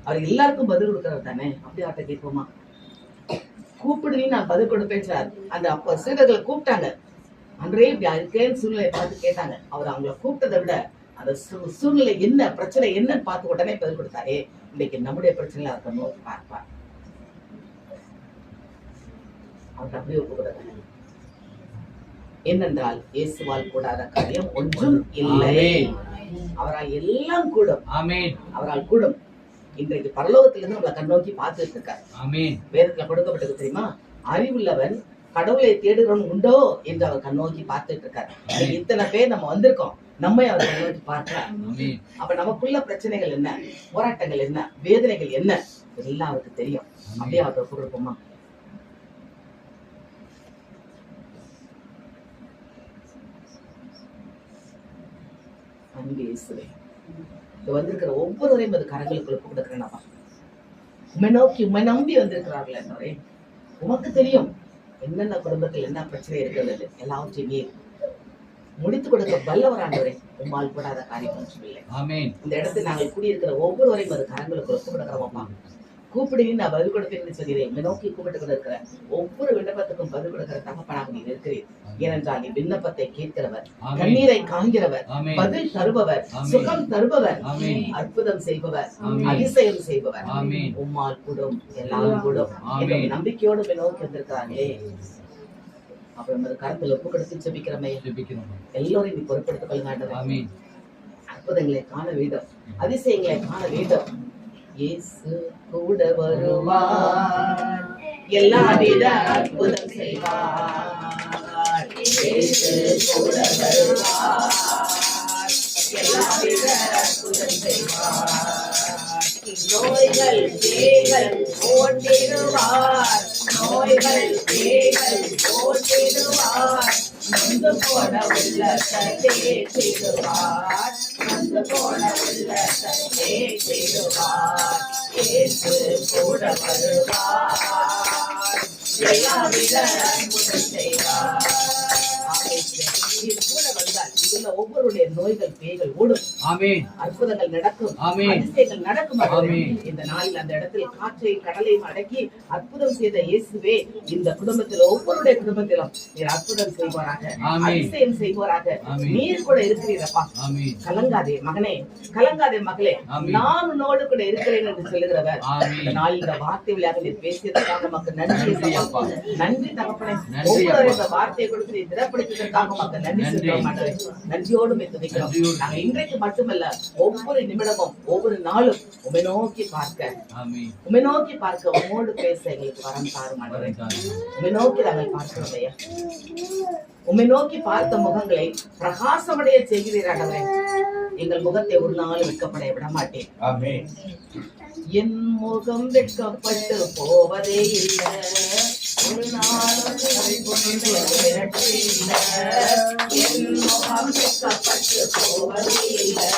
அவர் எல்லாருக்கும் பதில் கொடுக்கறவர் தானே. அப்படி அவர்கிட்ட கேட்போமா? கூப்பிடுனி நான் பதில் கொடுப்பேன் சார். அந்த அப்ப சீடர்களை கூப்பிட்டாங்க. அன்றே இப்படி இருக்கேன்னு சூழ்நிலையை பார்த்து கேட்டாங்க. அவர் அவங்கள கூப்பிட்டதை விட அந்த சூழ்நிலை என்ன, பிரச்சனை என்னன்னு பார்த்து உடனே பதில் கொடுத்தாரே. இன்னைக்கு நம்முடைய பிரச்சனையா இருக்கணும் பார்ப்பார். அவர் அப்படியே ஒப்புக்கிறாங்க. என்னென்றால் இயேசுவால் கூடாத காரியம் ஒன்றும் இல்லை. அவரால் எல்லாம் கூடும். அவரால் கூடும். இன்றைக்கு பரலோகத்திலிருந்து உங்களை கண்ணோக்கி பார்த்துட்டு இருக்கார். வேதத்துல கொடுக்கப்பட்டது தெரியுமா? அறிவுள்ளவன் கடவுளை தேடுகிறவன் உண்டோ என்று அவர் கண்ணோக்கி பார்த்துட்டு இருக்கார். இத்தனை பேர் நம்ம வந்திருக்கோம், நம்ம அவர் கண்ணோக்கி பார்க்கிறார். அப்ப நமக்குள்ள பிரச்சனைகள் என்ன, போராட்டங்கள் என்ன, வேதனைகள் என்ன, எல்லாம் அவருக்கு தெரியும். அப்படியே அவர்கிட்ட ஒப்பு கொடுப்போமா? அன்பே இயேசுவே, வந்திருக்கிற ஒவ்வொருவரையும் அது கரங்களுக்குள்ள கொடுக்கிறேன். உண்மை நோக்கி உண்மை நம்பி வந்திருக்கிறார்கள் என்னவரே. உமக்கு தெரியும் என்னென்ன குடும்பத்தில் என்ன பிரச்சனை இருக்கிறது. எல்லாவற்றையுமே முடித்து கொடுக்க வல்லவராண்டவரே. உம்மால் கூடாத காரியம் ஒன்றும் இல்லை. இந்த இடத்தில் நாங்கள் கூடியிருக்கிற ஒவ்வொருவரையும் அது கரங்களுக்கு ஒப்பு கொடுக்கிறோம்ப்பா. கூப்பிடுங்க நான் பதில் கொடுப்பேன்னு சொல்கிறேன். உண்மை நோக்கி கூப்பிட்டு கொண்டு இருக்கிற ஒவ்வொரு விண்ணப்பத்துக்கும் பதில் கொடுக்கிற தகப்பனாக நீர் இருக்கிறீர். ஏனென்றால் நீ விண்ணப்பத்தை கேட்கிறவர், கண்ணீரை காண்கிறவர், பதில் தருபவர், சுகம் தருபவர், அற்புதம் செய்பவர், அதிசயம் செய்பவர். உம்மால் கூடும், எல்லாம் கூடும் என்ற நம்பிக்கையோடு நோக்கி வந்திருக்கிறாங்களே. அப்புறம் கருத்துல ஒப்பு கொடுத்து ஜெபிக்கிறோமே. எல்லோரும் நீ பொறுப்படுத்திக் கொள்ளுங்க. அற்புதங்களை காண வேண்டும், அதிசயங்களை காண வேண்டும். இயேசு கூட வருவார், எல்லாவித அற்புதம் செய்வார். இயேசு கூட வருவார், எல்லாவித அற்புதம் செய்வார். நோய்கள் பேய்கள் ஓட்டிடுவார், நோய்கள் பேய்கள் ஓட்டிடுவார். நொந்து போன உள்ளத்தை தேற்றிடுவார், நொந்து போன உள்ளத்தை தேற்றிடுவார். இயேசு கூட வருவார், எல்லாவித அற்புதம் செய்வார். கூட வந்தால் இதுல ஒவ்வொருடைய நோய்கள் பேய்கள் ஓடும், அற்புதங்கள் நடக்கும், அதிசயங்கள் நடக்கும். இந்த நாளில் அந்த இடத்தில் காற்றை கடலையும் அடக்கி அற்புதம் செய்த இயேசுவே, இந்த குடும்பத்தில் ஒவ்வொருடைய குடும்பத்திலும் நீர் அற்புதம் செய்வாராக, அதிசயம் செய்வாராக. நீர் கூட இருக்கிறீரப்பா. கலங்காதே மகனே, கலங்காதே மகளே, நான் உன்னோடு கூட இருக்கிறேன் என்று சொல்லுகிறவர். இந்த நாளில் இந்த வார்த்தை வழியாக நீர் பேசியதற்காக நமக்கு நன்றி. நன்றி தகப்பனே. ஒவ்வொரு இந்த வார்த்தையை கொடுத்து நீ திறப்படுத்தியதற்காக நமக்கு நன்றி சொல்கிறோம். நன்றியோடு துதிக்கிறோம். நாங்கள் இன்றைக்கு மட்டுமல்ல, ஒவ்வொரு நிமிடமும் ஒவ்வொரு நாளும் உம்மை நோக்கி பார்க்க, உம்மை நோக்கி பார்க்க, உம்மோடு பேச எங்களுக்கு வரம் தாரும் ஆண்டவரே. உம்மை நோக்கி நாங்கள் பார்க்கிறோம் ஐயா. உம்மை நோக்கி பார்த்த முகங்களை பிரகாசமடைய செய்கிறீர் ஆண்டவரே. எங்கள் முகத்தை ஒரு நாள் வெட்கப்பட விட மாட்டேன். என் முகம் வெட்கப்பட்டு போவதே இல்லை, ஒரு நாளும் என் முகம் வெட்கப்பட்டு போவதே இல்லை,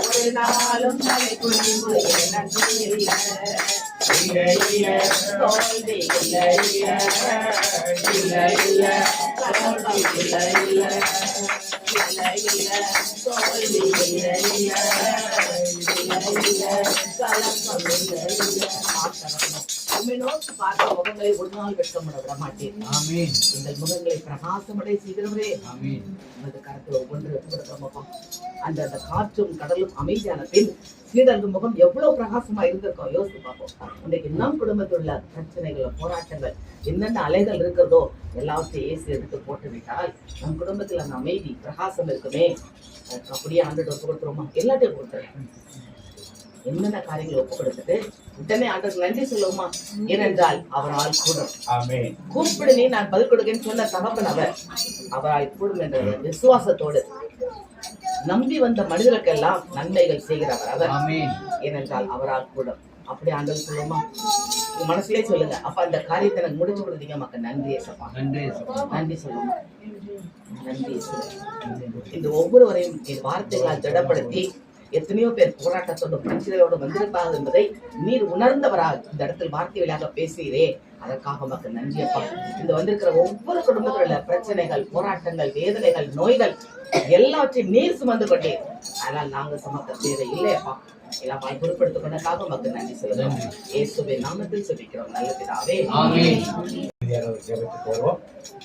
ஒரு நாளும் தலை குனிந்து நன்றி இல்லை. தோல்வி இல்லை, இல்லை இல்லை, தோல்வி இல்லை, இல்லை இல்லை, தோல்வி இல்லை, இல்லை இல்லை, கலக்கம் இல்லை, இல்லை. உம்மை நோக்கி பார்த்த முகங்களை ஒரு நாள் வெட்கப்பட விட மாட்டேன். எங்கள் முகங்களை பிரகாசமடை செய்கிறவரே, உமது கருத்து ஒவ்வொன்று கொடுக்கிறோமப்பா. அந்த காற்றும் கடலும் அமைதியான பின் சீடர்கள் முகம் எவ்வளவு பிரகாசமா இருந்திருக்கோம் யோசித்து பார்ப்போம். இன்றைக்கு நம் குடும்பத்தில் உள்ள பிரச்சனைகள், போராட்டங்கள், என்னென்ன அலைகள் இருக்கிறதோ எல்லாத்தையும் ஏசி எடுத்து போட்டு விட்டால் நம் குடும்பத்தில் அந்த அமைதி பிரகாசம் இருக்குமே. அப்படியே ஆண்டு ஒப்பு கொடுத்துருவோமா? எல்லாத்தையும் கொடுத்துறேன். என்னென்ன காரியங்களை ஒப்பு கொடுத்துட்டு உடனே ஆண்டவருக்கு நன்றி சொல்லுவோமா? ஏனென்றால் அவரால் கூடும். கூப்பிடுனே நான் பதில் கொடுக்கேன்னு சொன்ன தகப்பன் அவரால் கூடும் என்ற விசுவாசத்தோடு நம்பி வந்த மனிதர்களுக்கெல்லாம் நன்மைகள் செய்கிறவர் அவர். ஏனென்றால் அவரால் கூடும். அப்படி ஆண்டவர் சொல்லுமா? உங்க மனசுலயே சொல்லுங்க. அப்ப அந்த காரியத்தை எனக்கு முடிச்சு கொடுத்தீங்க, மக்கள் நன்றியே சப்பா, நன்றி சொல்லுமா? நன்றி. இந்த ஒவ்வொருவரையும் என் வார்த்தைகளால் திடப்படுத்தி எத்தனையோ பேர் போராட்டத்தோட பிரச்சனையோடு வந்திருப்பார்கள் என்பதை நீர் உணர்ந்தவராக இந்த இடத்தில் வார்த்தை வழியாக பேசுகிறே, அதற்காக மக்கள் நன்றி அப்பா. இந்த வந்திருக்கிற ஒவ்வொரு குடும்பத்தில் உள்ள பிரச்சனைகள், போராட்டங்கள், வேதனைகள், நோய்கள் எல்லாவற்றையும் நீர் சுமந்து கொண்டே, ஆனால் நாங்கள் சுமக்க தேவை இல்லையப்பா. எல்லாம் பொறுப்படுத்திக் கொண்டதாக மக்கள் நன்றி சொல்லுவோம். இயேசுவின் நாமத்தில் சொல்லிக்கிறோம் நல்ல பிதாவே. ஜெபத்துக்கு வருவோம்.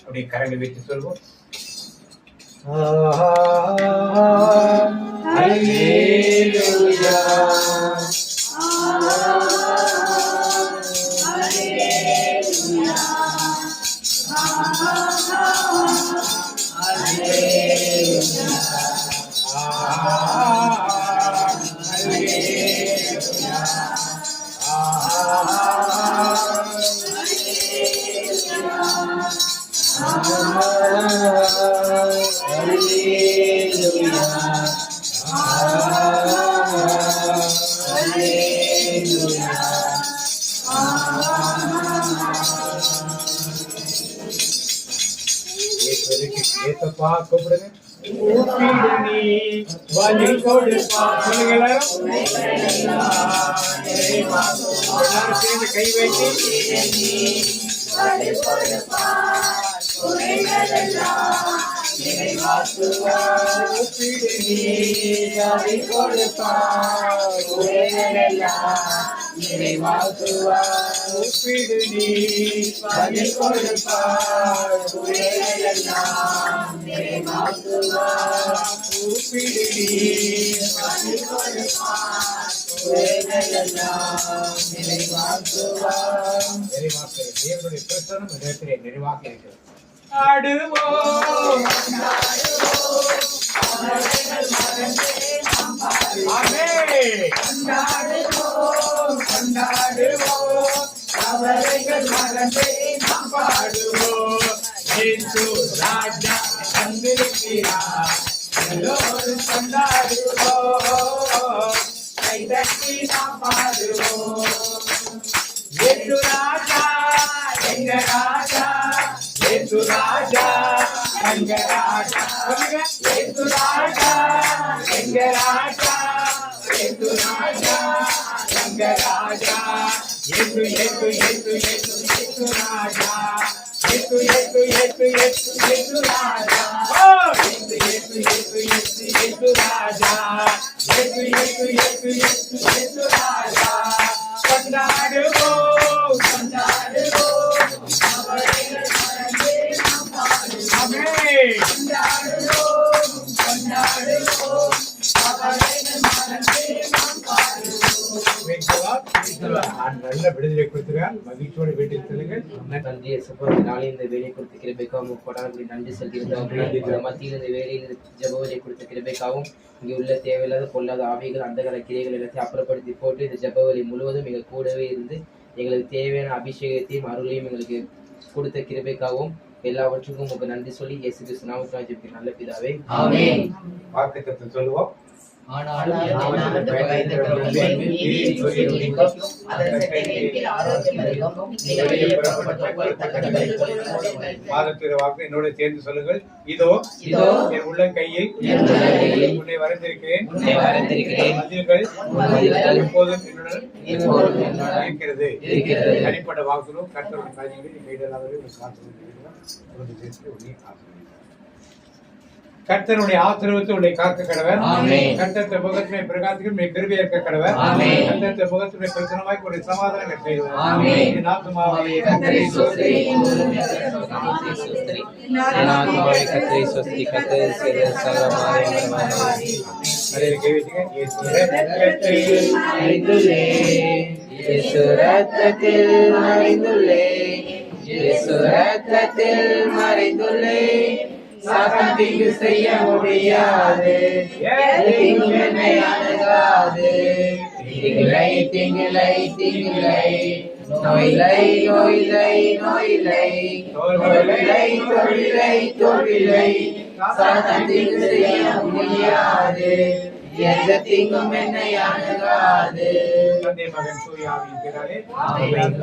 அப்படி கரங்களை வைத்து சொல்வோம். ஏசப்பா கூப்பிடுங்க. கை வைத்து நிறைவாக இருக்கிறது. ஆடுவோம் அவரைகள் மறந்தே நாம் பாடுவோம். இயேசு ராஜா வந்திருக்கிறார், எல்லோரும் கொண்டாடுவோம். கைதட்டி நாம் பாடுவோம். இயேசு ராஜா எங்க ராஜா, இயேசு ராஜா எங்க ராஜா, இயேசு ராஜா எங்க ராஜா, இயேசு ராஜா எங்க ராஜா. Yesu Yesu Yesu Yesu Yesu Raja, Yesu Yesu Yesu Yesu Yesu Raja, oh Yesu Yesu Yesu Yesu Yesu Raja, Yesu Yesu Yesu Yesu Yesu Raja. கொண்டாடுவோம் கொண்டாடுவோம் அவரைகள் மறந்தே நாம் பாடுவோம். ஆமென். கொண்டாடுவோம் கொண்டாடுவோம் அவரைகள் மறந்தே நாம் பாடுவோம். நல்ல விடுதலை கொடுத்துருக்கார். மகிழ்ச்சியோடு வீட்டில் செல்லுங்கள். நன்றி நாளை இந்த வேலை கொடுத்த கிருபைக்காகவும் கொடாடி நன்றி செலுத்துகிறோம். மத்தியில் இந்த வேலையில் ஜெபவலை கொடுத்த கிருபைக்காகவும் இங்கே உள்ள தேவையில்லாத பொல்லாத ஆவிகள் அந்தகர கிரைகள் எல்லாத்தையும் அப்புறப்படுத்தி போட்டு இந்த ஜெபவலை முழுவதும் எங்கள் கூடவே இருந்து எங்களுக்கு தேவையான அபிஷேகத்தையும் அருளையும் எங்களுக்கு கொடுத்த கிருபைக்காகவும் எல்லாவற்றுக்கும் உங்களுக்கு நன்றி சொல்லி இயேசு கிறிஸ்து நாமத்தினால் ஜெபிக்கிறேன் நல்ல பிதாவே. ஆமென். வாக்குத்தத்தம் சொல்லுவோம். வாக்கு என்னோட சேர்ந்து சொல்லுங்கள். இதோ இதோ என் உள்ளங்கையில் உன்னை வரைந்திருக்கிறேன். எப்போதும் என்னுடன் இருக்கிறது. தனிப்பட்ட வாக்குகளும் கர்த்தருடைய காரியங்களில் கைதலாகவே கர்த்தருடைய ஆசீர்வாதத்தை உன்னை காக்க கடவர். கர்த்தருடைய முகத்தினை பிரகாசிக்கும் உன்னை கிருபை இருக்க கடவர். கர்த்தருடைய முகத்தினை பிரசன்னமாய் ஒரு சமாதானம் செய்வார். ஆமென். என் ஆத்துமாவே கர்த்தரை ஸ்தோத்திரி. என் ஆத்துமாவே கர்த்தரை ஸ்தோத்திரி. கர்த்தர் செய்த சகல உபகாரங்களுக்காக நன்றி கேளுங்க. இயேசு ரத்தத்தில் மறைந்துள்ளேன். இயேசு ரத்தத்தில் மறைந்துள்ளேன். இயேசு ரத்தத்தில் மறைந்துள்ளேன். சாத்தான் தீங்கு செய்ய முடியாது. தீங்கு என்னை அணுகாது. தீங்கில்லை தீங்கில்லை தீங்கில்லை. நோயில்லை நோயில்லை நோயில்லை. தொழிலை தொழிலை தொழிலை. சாத்தான் தீங்கு செய்ய முடியாது. எந்த தீங்கும் என்னை அணுகாது. தந்தை மகன் சூர்யாவின் பிதாவே. ஆமென்.